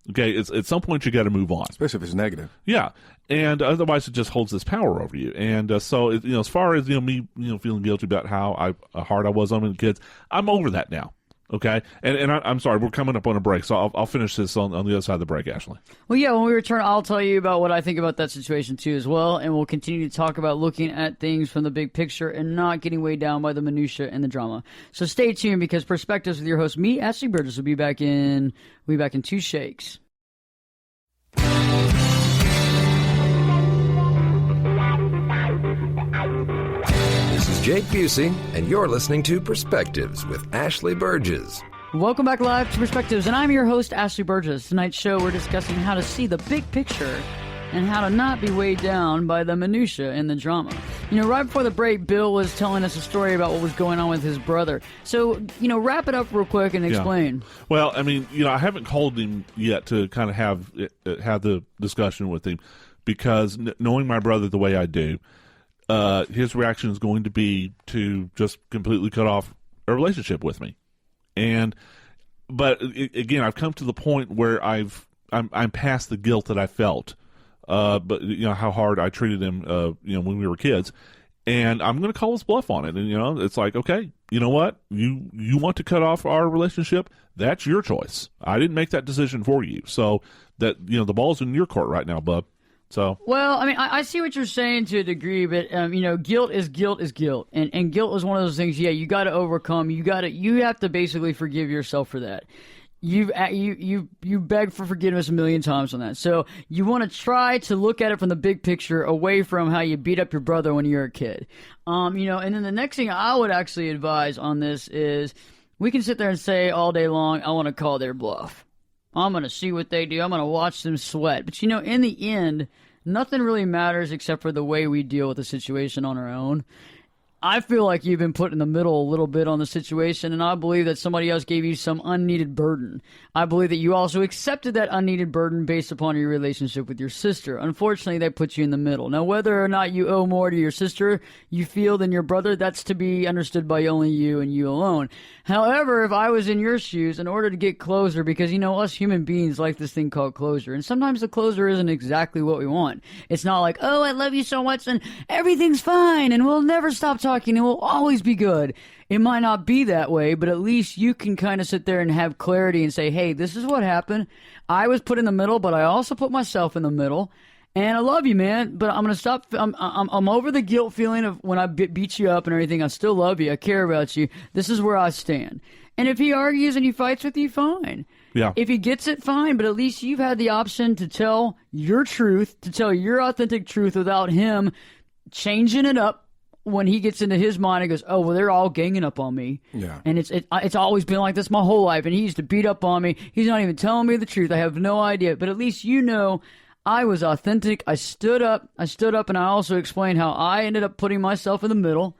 okay? At some point, you got to move on. Especially if it's negative. Yeah. And otherwise, it just holds this power over you. And so, as far as, me, feeling guilty about how hard I was on the kids, I'm over that now. Okay, and I'm sorry, we're coming up on a break, so I'll finish this on the other side of the break, Ashley. Well, yeah, when we return, I'll tell you about what I think about that situation too as well, and we'll continue to talk about looking at things from the big picture and not getting weighed down by the minutia and the drama. So stay tuned because Perspectives with your host, me, Ashley Burgess, will be back in 2 shakes. Jake Busey, and you're listening to Perspectives with Ashley Burgess. Welcome back live to Perspectives, and I'm your host, Ashley Burgess. Tonight's show, we're discussing how to see the big picture and how to not be weighed down by the minutia and the drama. Right before the break, Bill was telling us a story about what was going on with his brother. So, wrap it up real quick and explain. Yeah. Well, I haven't called him yet to kind of have the discussion with him because knowing my brother the way I do, his reaction is going to be to just completely cut off a relationship with me. But again, I've come to the point where I'm past the guilt that I felt, but how hard I treated him, when we were kids, and I'm going to call his bluff on it. And it's like, okay, you know what? You want to cut off our relationship? That's your choice. I didn't make that decision for you. So that the ball's in your court right now, bub. So well, I mean, I see what you're saying to a degree, but guilt is guilt, and guilt is one of those things. Yeah, you got to overcome. You have to basically forgive yourself for that. You beg for forgiveness a million times on that. So you want to try to look at it from the big picture, away from how you beat up your brother when you were a kid. And then the next thing I would actually advise on this is, we can sit there and say all day long, I want to call their bluff. I'm going to see what they do. I'm going to watch them sweat. But, in the end, nothing really matters except for the way we deal with the situation on our own. I feel like you've been put in the middle a little bit on the situation, and I believe that somebody else gave you some unneeded burden. I believe that you also accepted that unneeded burden based upon your relationship with your sister. Unfortunately, they put you in the middle. Now, whether or not you owe more to your sister, you feel, than your brother, that's to be understood by only you and you alone. However, if I was in your shoes, in order to get closure, because, us human beings like this thing called closure, and sometimes the closure isn't exactly what we want. It's not like, oh, I love you so much, and everything's fine, and we'll never stop talking, and we'll always be good. It might not be that way, but at least you can kind of sit there and have clarity and say, hey, this is what happened. I was put in the middle, but I also put myself in the middle. And I love you, man, but I'm going to stop. I'm over the guilt feeling of when I beat you up and everything. I still love you. I care about you. This is where I stand. And if he argues and he fights with you, fine. Yeah. If he gets it, fine. But at least you've had the option to tell your truth, to tell your authentic truth without him changing it up when he gets into his mind and goes, oh, well, they're all ganging up on me. Yeah. And it's always been like this my whole life. And he used to beat up on me. He's not even telling me the truth. I have no idea. But at least I was authentic. I stood up, and I also explained how I ended up putting myself in the middle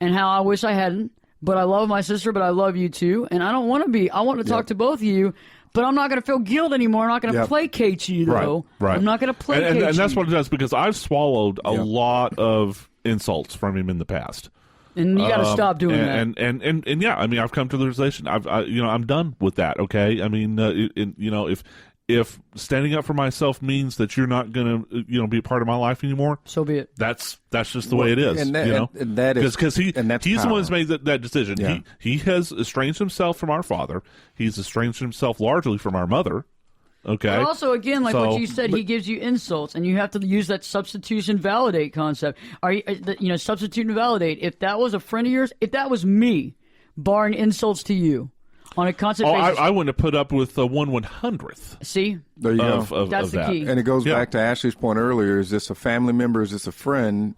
and how I wish I hadn't. But I love my sister, but I love you too. And I don't want to be. I want to talk to both of you, but I'm not going to feel guilt anymore. I'm not going to placate you, though. Right. I'm not going to placate you. And that's what it does, because I've swallowed a lot of insults from him in the past. And you got to stop doing that. And yeah, I mean, I've come to the realization, I'm done with that. Okay, I mean, if standing up for myself means that you're not going to, be a part of my life anymore, so be it. That's just the way it is. And that is because he's power. The one who's made that decision. Yeah. He has estranged himself from our father. He's estranged himself largely from our mother. Okay. But also, again, what you said, he gives you insults, and you have to use that substitution validate concept. Substitute and validate. If that was a friend of yours, if that was me, barring insults to you, on a constant basis. I wouldn't have put up with 1/100th. See? There you go. That's the key. And it goes back to Ashley's point earlier. Is this a family member? Is this a friend?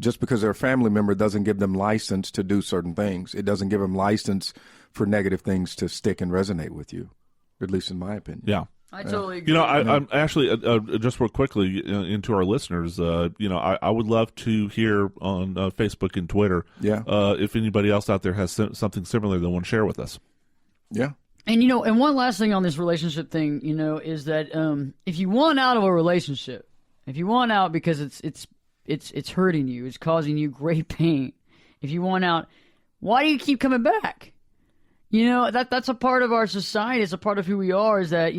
Just because they're a family member doesn't give them license to do certain things. It doesn't give them license for negative things to stick and resonate with you, at least in my opinion. Yeah. I totally agree. I'm actually, just real quickly, into our listeners, I would love to hear on Facebook and Twitter if anybody else out there has something similar they want to share with us. Yeah. And, and one last thing on this relationship thing, is that if you want out of a relationship, if you want out because it's hurting you, it's causing you great pain, if you want out, why do you keep coming back? That's a part of our society. It's a part of who we are, is that,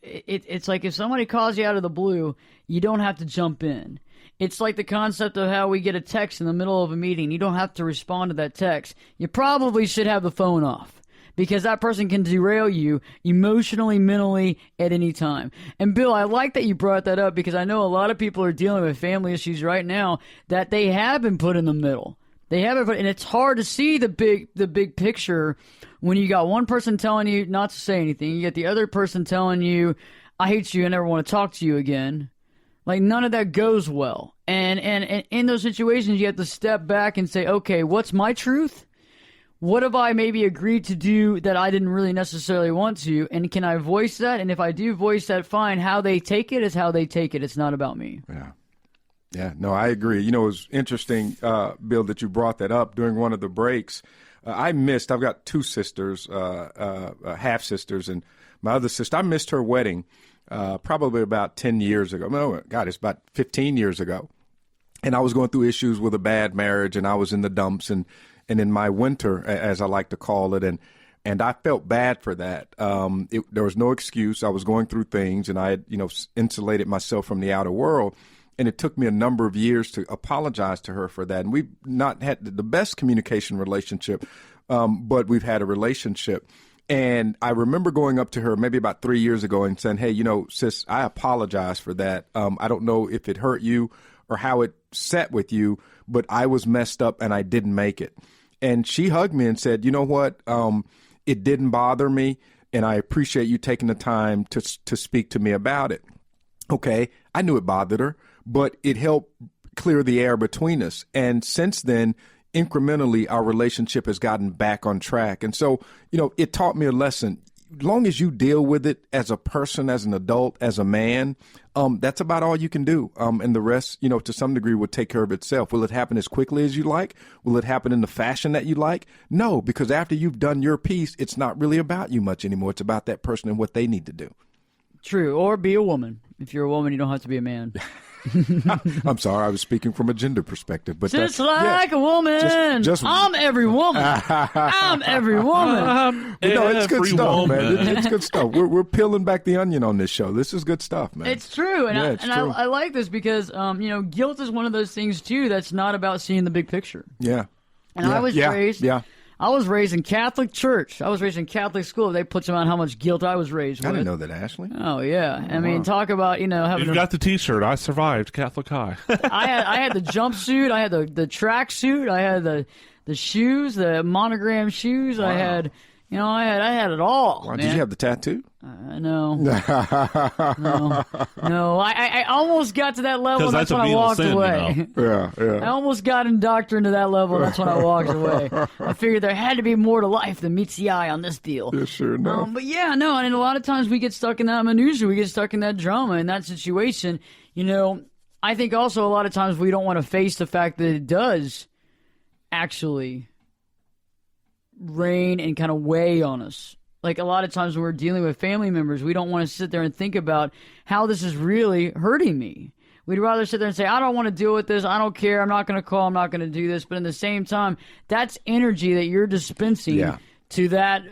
it's like if somebody calls you out of the blue, you don't have to jump in. It's like the concept of how we get a text in the middle of a meeting. You don't have to respond to that text. You probably should have the phone off, because that person can derail you emotionally, mentally, at any time. And Bill, I like that you brought that up, because I know a lot of people are dealing with family issues right now that they have been put in the middle. They haven't, and it's hard to see the big picture when you got one person telling you not to say anything. You get the other person telling you, I hate you, I never want to talk to you again. Like, none of that goes well. And in those situations, you have to step back and say, okay, what's my truth? What have I maybe agreed to do that I didn't really necessarily want to? And can I voice that? And if I do voice that, fine. How they take it is how they take it. It's not about me. Yeah. Yeah, no, I agree. It was interesting, Bill, that you brought that up during one of the breaks. I've got two sisters, half sisters, and my other sister, I missed her wedding probably about 10 years ago. No, God, it's about 15 years ago. And I was going through issues with a bad marriage, and I was in the dumps, and and in my winter, as I like to call it, and I felt bad for that. There was no excuse. I was going through things, and I had, insulated myself from the outer world. And it took me a number of years to apologize to her for that. And we've not had the best communication relationship, but we've had a relationship. And I remember going up to her maybe about 3 years ago and saying, hey, sis, I apologize for that. I don't know if it hurt you or how it sat with you, but I was messed up and I didn't make it. And she hugged me and said, you know what? It didn't bother me, and I appreciate you taking the time to speak to me about it. Okay, I knew it bothered her, but it helped clear the air between us. And since then, incrementally, our relationship has gotten back on track. And so, it taught me a lesson. As long as you deal with it as a person, as an adult, as a man, that's about all you can do. And the rest, to some degree, will take care of itself. Will it happen as quickly as you like? Will it happen in the fashion that you like? No, because after you've done your piece, it's not really about you much anymore. It's about that person and what they need to do. True. Or be a woman. If you're a woman, you don't have to be a man. I'm sorry, I was speaking from a gender perspective, but just like a woman. Just I'm every woman. I'm every woman. It's good stuff, man. It's good stuff. We're peeling back the onion on this show. This is good stuff, man. It's true, and true. I like this because guilt is one of those things too that's not about seeing the big picture. Yeah. And I was raised. Yeah. I was raised in Catholic church. I was raised in Catholic school. They put some on how much guilt I was raised with. I didn't know that, Ashley. Oh, yeah. I mean, talk about, having... You've got the T-shirt. I survived Catholic High. I had the jumpsuit. I had the track suit. I had the shoes, the monogram shoes. Wow. I had... I had it all. Wow, did you have the tattoo? No. No. I almost got to that level. That's when I walked away. Yeah. I almost got indoctrinated to that level. That's when I walked away. I figured there had to be more to life than meets the eye on this deal. Yeah, sure enough. But and a lot of times we get stuck in that minutia. We get stuck in that drama, in that situation. I think also a lot of times we don't want to face the fact that it does actually reign and kind of weigh on us. Like a lot of times when we're dealing with family members, we don't want to sit there and think about how this is really hurting me. We'd rather sit there and say, I don't want to deal with this. I don't care. I'm not going to call. I'm not going to do this. But in the same time, that's energy that you're dispensing to that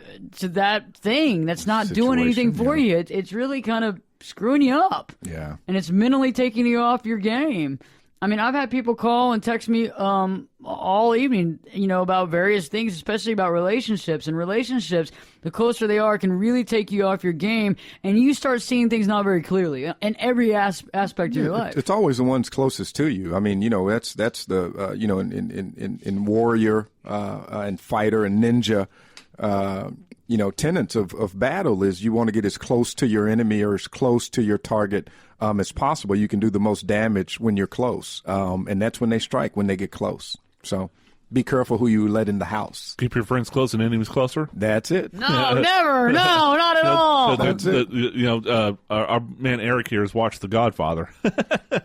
thing that's not doing anything for you. It's really kind of screwing you up. Yeah. And it's mentally taking you off your game. I mean, I've had people call and text me all evening, about various things, especially about relationships. And relationships, the closer they are, can really take you off your game, and you start seeing things not very clearly in every aspect of your life. It's always the ones closest to you. I mean, that's the in warrior and fighter and ninja. Tenets of battle is you want to get as close to your enemy or as close to your target as possible. You can do the most damage when you're close. And that's when they strike, when they get close. So be careful who you let in the house. Keep your friends close and enemies closer. That's it. No, never. No, not at all. That's it. Our man Eric here has watched The Godfather.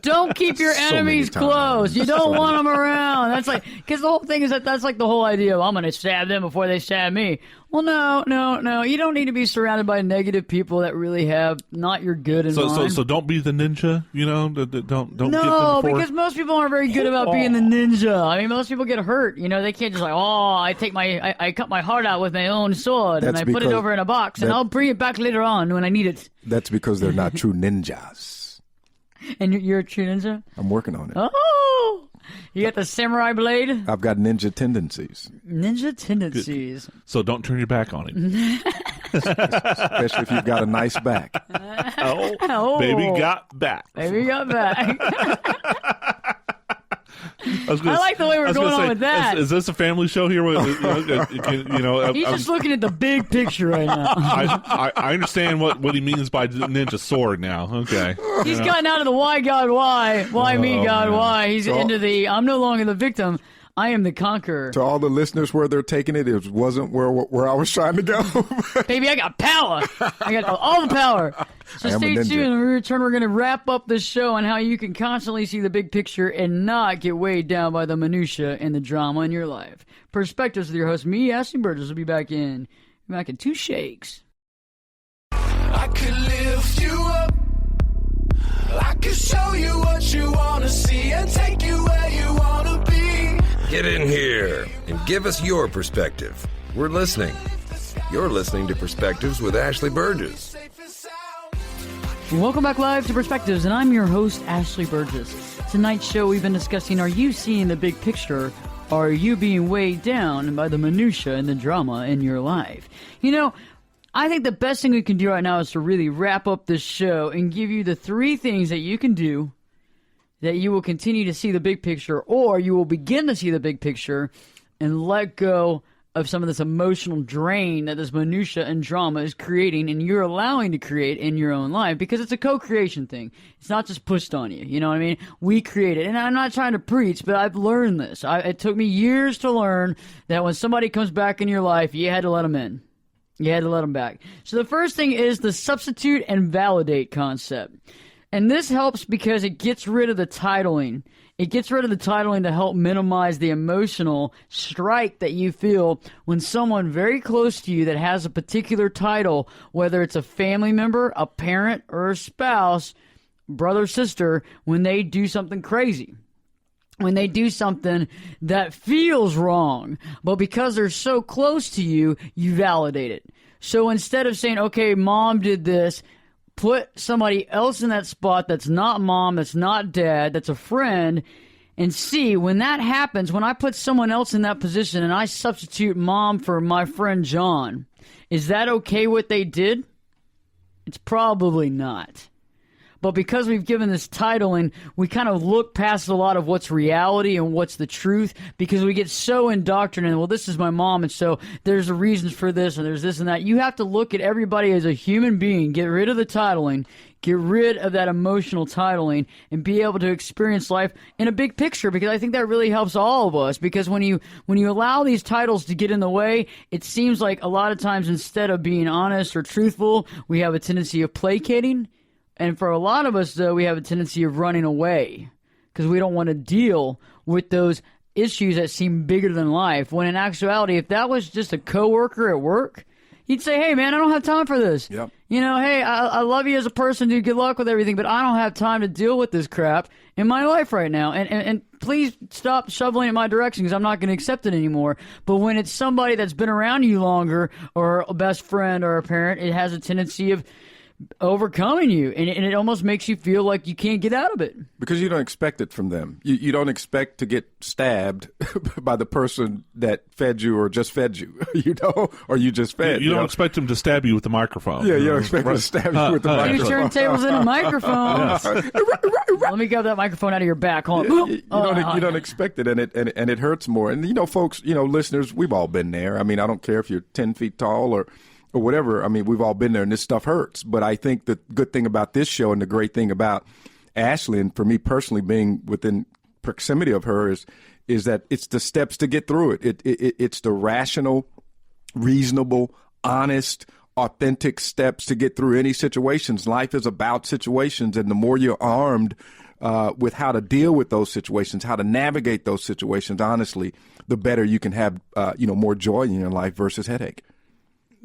Don't keep your enemies close. You don't want them around. That's because the whole thing is that's like the whole idea of I'm going to stab them before they stab me. Well, no. You don't need to be surrounded by negative people that really have not your good in mind. So don't be the ninja. Don't. No, because most people aren't very good about being the ninja. I mean, most people get hurt. They can't just I cut my heart out with my own sword and I put it over in a box and I'll bring it back later on when I need it. That's because they're not true ninjas. And you're a true ninja? I'm working on it. Oh. You got the samurai blade? I've got ninja tendencies. Ninja tendencies. So don't turn your back on him. Especially if you've got a nice back. Oh. Baby got back. Baby got back. I like the way we're going on with that. Is this a family show here? He's just looking at the big picture right now. I understand what he means by ninja sword now. Okay. He's gotten out of the why God why me God why. He's into the I'm no longer the victim. I am the conqueror. To all the listeners where they're taking it, it wasn't where I was trying to go. Baby, I got power. I got all the power. So stay tuned. When we return, we're going to wrap up this show on how you can constantly see the big picture and not get weighed down by the minutia and the drama in your life. Perspectives with your host, me, Ashley Burgess, will be back in 2 shakes. I could lift you up. I could show you what you want to see and take you where you want to be. Get in here and Give us your perspective. We're listening. You're listening to Perspectives with Ashley Burgess. Welcome back live to Perspectives, and I'm your host, Ashley Burgess. Tonight's show, we've been discussing, are you seeing the big picture? Or are you being weighed down by the minutia and the drama in your life? You know, I think the best thing we can do right now is to really wrap up this show and give you the 3 things that you can do that you will continue to see the big picture, or you will begin to see the big picture and let go of some of this emotional drain that this minutia and drama is creating and you're allowing to create in your own life, because it's a co-creation thing. It's not just pushed on you. You know what I mean? We create it. And I'm not trying to preach, but I've learned this. It took me years to learn that when somebody comes back in your life, you had to let them in. You had to let them back. So the first thing is the substitute and validate concept. And this helps because it gets rid of the titling. It gets rid of the titling to help minimize the emotional strike that you feel when someone very close to you that has a particular title, whether it's a family member, a parent, or a spouse, brother, sister, when they do something crazy. When they do something that feels wrong, but because they're so close to you, you validate it. So instead of saying, okay, mom did this, put somebody else in that spot that's not mom, that's not dad, that's a friend, and see, when that happens, when I put someone else in that position and I substitute mom for my friend John, is that okay what they did? It's probably not. But because we've given this title and we kind of look past a lot of what's reality and what's the truth, because we get so indoctrinated, well, this is my mom, and so there's a reasons for this, and there's this and that. You have to look at everybody as a human being, get rid of the titling, get rid of that emotional titling, and be able to experience life in a big picture, because I think that really helps all of us. Because when you allow these titles to get in the way, it seems like a lot of times instead of being honest or truthful, we have a tendency of placating. And for a lot of us, though, we have a tendency of running away because we don't want to deal with those issues that seem bigger than life. When in actuality, if that was just a coworker at work, you'd say, hey, man, I don't have time for this. Yep. You know, hey, I love you as a person, dude. Good luck with everything, but I don't have time to deal with this crap in my life right now. And please stop shoveling in my direction because I'm not going to accept it anymore. But when it's somebody that's been around you longer, or a best friend or a parent, it has a tendency of overcoming you, and it almost makes you feel like you can't get out of it. Because you don't expect it from them. You don't expect to get stabbed by the person that fed you or just fed you, you know, or you just fed. You don't expect them to stab you with the microphone. Yeah, you don't expect them to stab you with the microphone. Two turntables and a microphone. Let me get that microphone out of your back. Hold on. You don't expect it, and it hurts more. And, you know, folks, you know, listeners, we've all been there. I mean, I don't care if you're 10 feet tall or whatever. I mean, we've all been there, and this stuff hurts. But I think the good thing about this show and the great thing about Ashley, and for me personally being within proximity of her, is that it's the steps to get through it. It's the rational, reasonable, honest, authentic steps to get through any situations. Life is about situations, and the more you're armed with how to deal with those situations, how to navigate those situations, honestly, the better you can have, more joy in your life versus headache.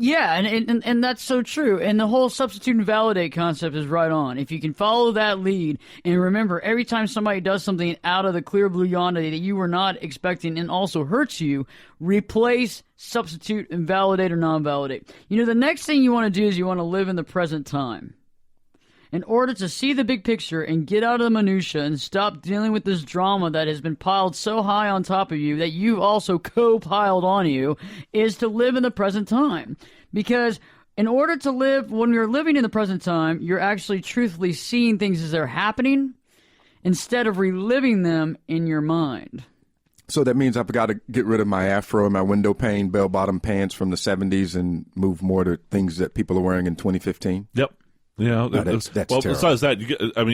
Yeah, and that's so true. And the whole substitute and validate concept is right on. If you can follow that lead, and remember, every time somebody does something out of the clear blue yonder that you were not expecting and also hurts you, replace, substitute, and validate or non-validate. You know, the next thing you want to do is you want to live in the present time. In order to see the big picture and get out of the minutia and stop dealing with this drama that has been piled so high on top of you that you've also co-piled on you, is to live in the present time. Because in order to live, when you're living in the present time, you're actually truthfully seeing things as they're happening instead of reliving them in your mind. So that means I've got to get rid of my afro and my window pane, bell-bottom pants from the 70s and move more to things that people are wearing in 2015? Yep. Yeah, that's well. terrible. Besides that,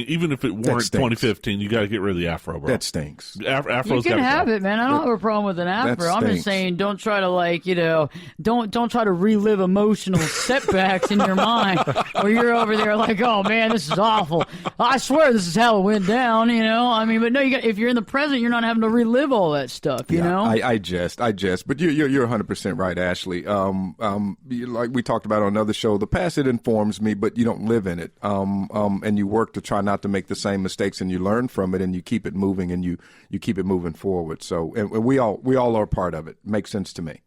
even if it weren't 2015 , you got to get rid of the afro, bro. That stinks. Afro's you can have go. it, man. I don't have a problem with an afro. I'm just saying, don't try to don't try to relive emotional setbacks in your mind where you're over there like, oh man, this is awful. I swear this is how it went down. You know, I mean, but no, if you're in the present, you're not having to relive all that stuff. You know, I jest, but you're 100% right, Ashley. Like we talked about on another show, the past, it informs me, but you don't live live in it, and you work to try not to make the same mistakes, and you learn from it, and you keep it moving, and you keep it moving forward. So, and we all are a part of it. Makes sense to me.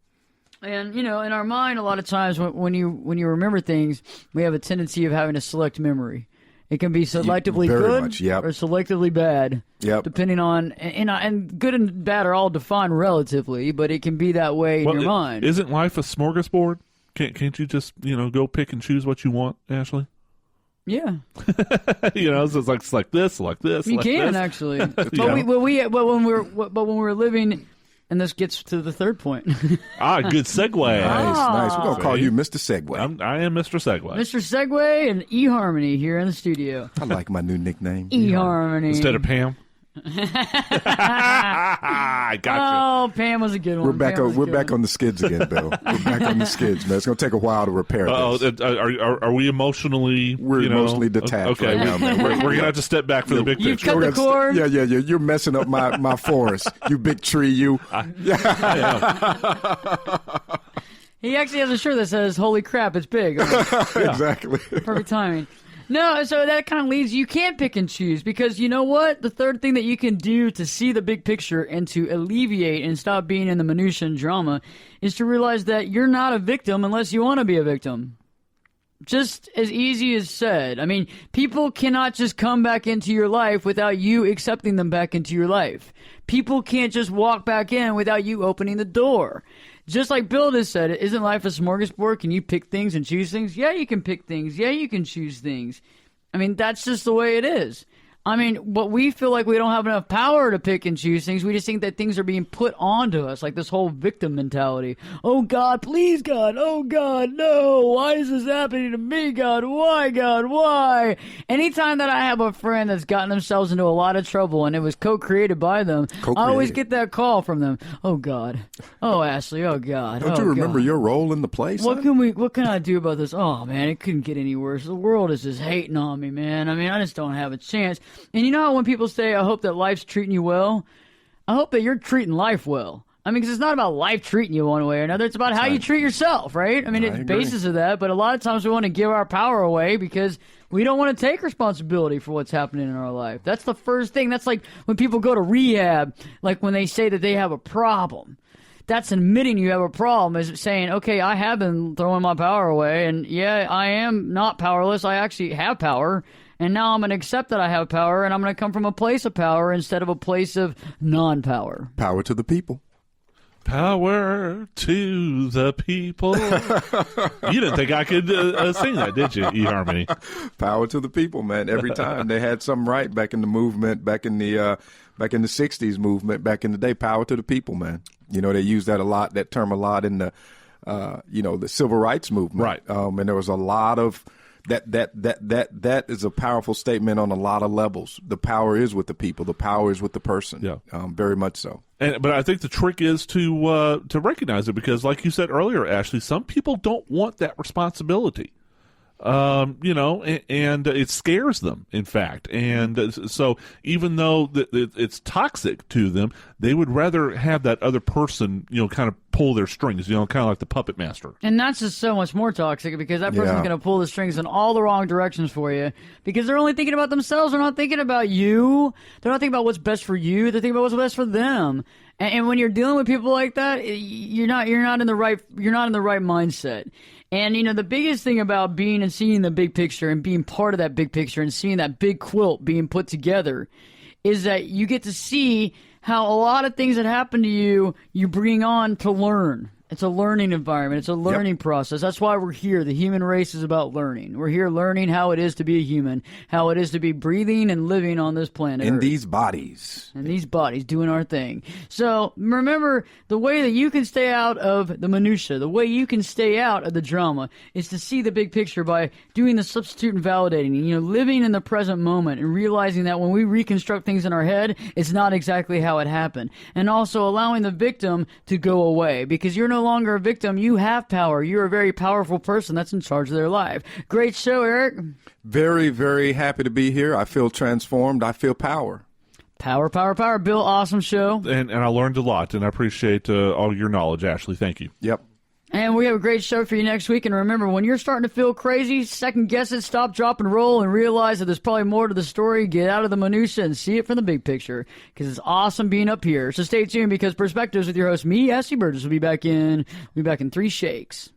And in our mind, a lot of times when you remember things, we have a tendency of having a select memory. It can be selectively good or selectively bad, depending on and good and bad are all defined relatively, but it can be that way in your mind. Isn't life a smorgasbord? Can't you just go pick and choose what you want, Ashley? Yeah. So it's like this. You can actually, but when we're living. And this gets to the third point. Good segue. Nice. We're going to call you Mr. Segue. I am Mr. Segue. Mr. Segue and eHarmony here in the studio. I like my new nickname. eHarmony. Instead of Pam? I got you. Oh, Pam was a good one. We're back on the skids again, Bill. We're back on the skids, man. It's going to take a while to repair this. Are we emotionally? We're emotionally detached right now, man. We're going to have to step back for the big picture. You've cut the cord. Yeah. You're messing up my forest. You big tree, you. He actually has a shirt that says, "Holy crap, it's big." Exactly. Perfect timing. No, so that kind of leads, you can't pick and choose, because you know what? The third thing that you can do to see the big picture and to alleviate and stop being in the minutia and drama is to realize that you're not a victim unless you want to be a victim. Just as easy as said. I mean, people cannot just come back into your life without you accepting them back into your life. People can't just walk back in without you opening the door. Just like Bill just said, isn't life a smorgasbord? Can you pick things and choose things? Yeah, you can pick things. Yeah, you can choose things. I mean, that's just the way it is. I mean, but we feel like we don't have enough power to pick and choose things. We just think that things are being put onto us, like this whole victim mentality. Oh, God, please, God. Oh, God, no. Why is this happening to me, God? Why, God? Why? Anytime that I have a friend that's gotten themselves into a lot of trouble and it was co-created by them, I always get that call from them. Oh, God. Oh, Ashley. Oh, God. Don't you remember your role in the play, son? What can I do about this? Oh, man, it couldn't get any worse. The world is just hating on me, man. I mean, I just don't have a chance. And you know how when people say, I hope that life's treating you well? I hope that you're treating life well. I mean, because it's not about life treating you one way or another. It's about how you treat yourself, right? I mean, it's basis of that. But a lot of times we want to give our power away because we don't want to take responsibility for what's happening in our life. That's the first thing. That's like when people go to rehab, like when they say that they have a problem. That's admitting you have a problem, is saying, okay, I have been throwing my power away, and yeah, I am not powerless. I actually have power. And now I'm going to accept that I have power, and I'm going to come from a place of power instead of a place of non-power. Power to the people. Power to the people. You didn't think I could sing that, did you, eHarmony? Power to the people, man. Every time they had something right back in the movement, back in the 60s movement, back in the day. Power to the people, man. You know, they used that a lot, that term a lot in the the civil rights movement. Right. And there was a lot of that is a powerful statement on a lot of levels. The power is with the people. The power is with the person. Yeah. Very much so. But I think the trick is to recognize it, because, like you said earlier, Ashley, some people don't want that responsibility. And it scares them, in fact. And so even though it's toxic to them, they would rather have that other person, kind of pull their strings, kind of like the puppet master. And that's just so much more toxic, because that person's going to pull the strings in all the wrong directions for you, because they're only thinking about themselves. They're not thinking about you. They're not thinking about what's best for you. They're thinking about what's best for them. And when you're dealing with people like that, you're not in the right mindset. And, the biggest thing about being and seeing the big picture and being part of that big picture and seeing that big quilt being put together is that you get to see how a lot of things that happen to you bring on to learn. It's a learning environment. It's a learning process. That's why we're here. The human race is about learning. We're here learning how it is to be a human, how it is to be breathing and living on this planet in Earth. these bodies. In these bodies, doing our thing. So remember, the way that you can stay out of the minutia, the way you can stay out of the drama, is to see the big picture by doing the substitute and validating, living in the present moment and realizing that when we reconstruct things in our head, it's not exactly how it happened. And also allowing the victim to go away, because you're no longer a victim. You have power. You're a very powerful person that's in charge of their life. Great show, Eric. Very, very happy to be here. I feel transformed. I feel power. Power, power, power. Bill, awesome show. And I learned a lot, and I appreciate all your knowledge, Ashley. Thank you. Yep. And we have a great show for you next week. And remember, when you're starting to feel crazy, second guess it, stop, drop, and roll, and realize that there's probably more to the story. Get out of the minutia and see it from the big picture, because it's awesome being up here. So stay tuned, because Perspectives with your host, me, Ashley Burgess, will be back in 3 shakes.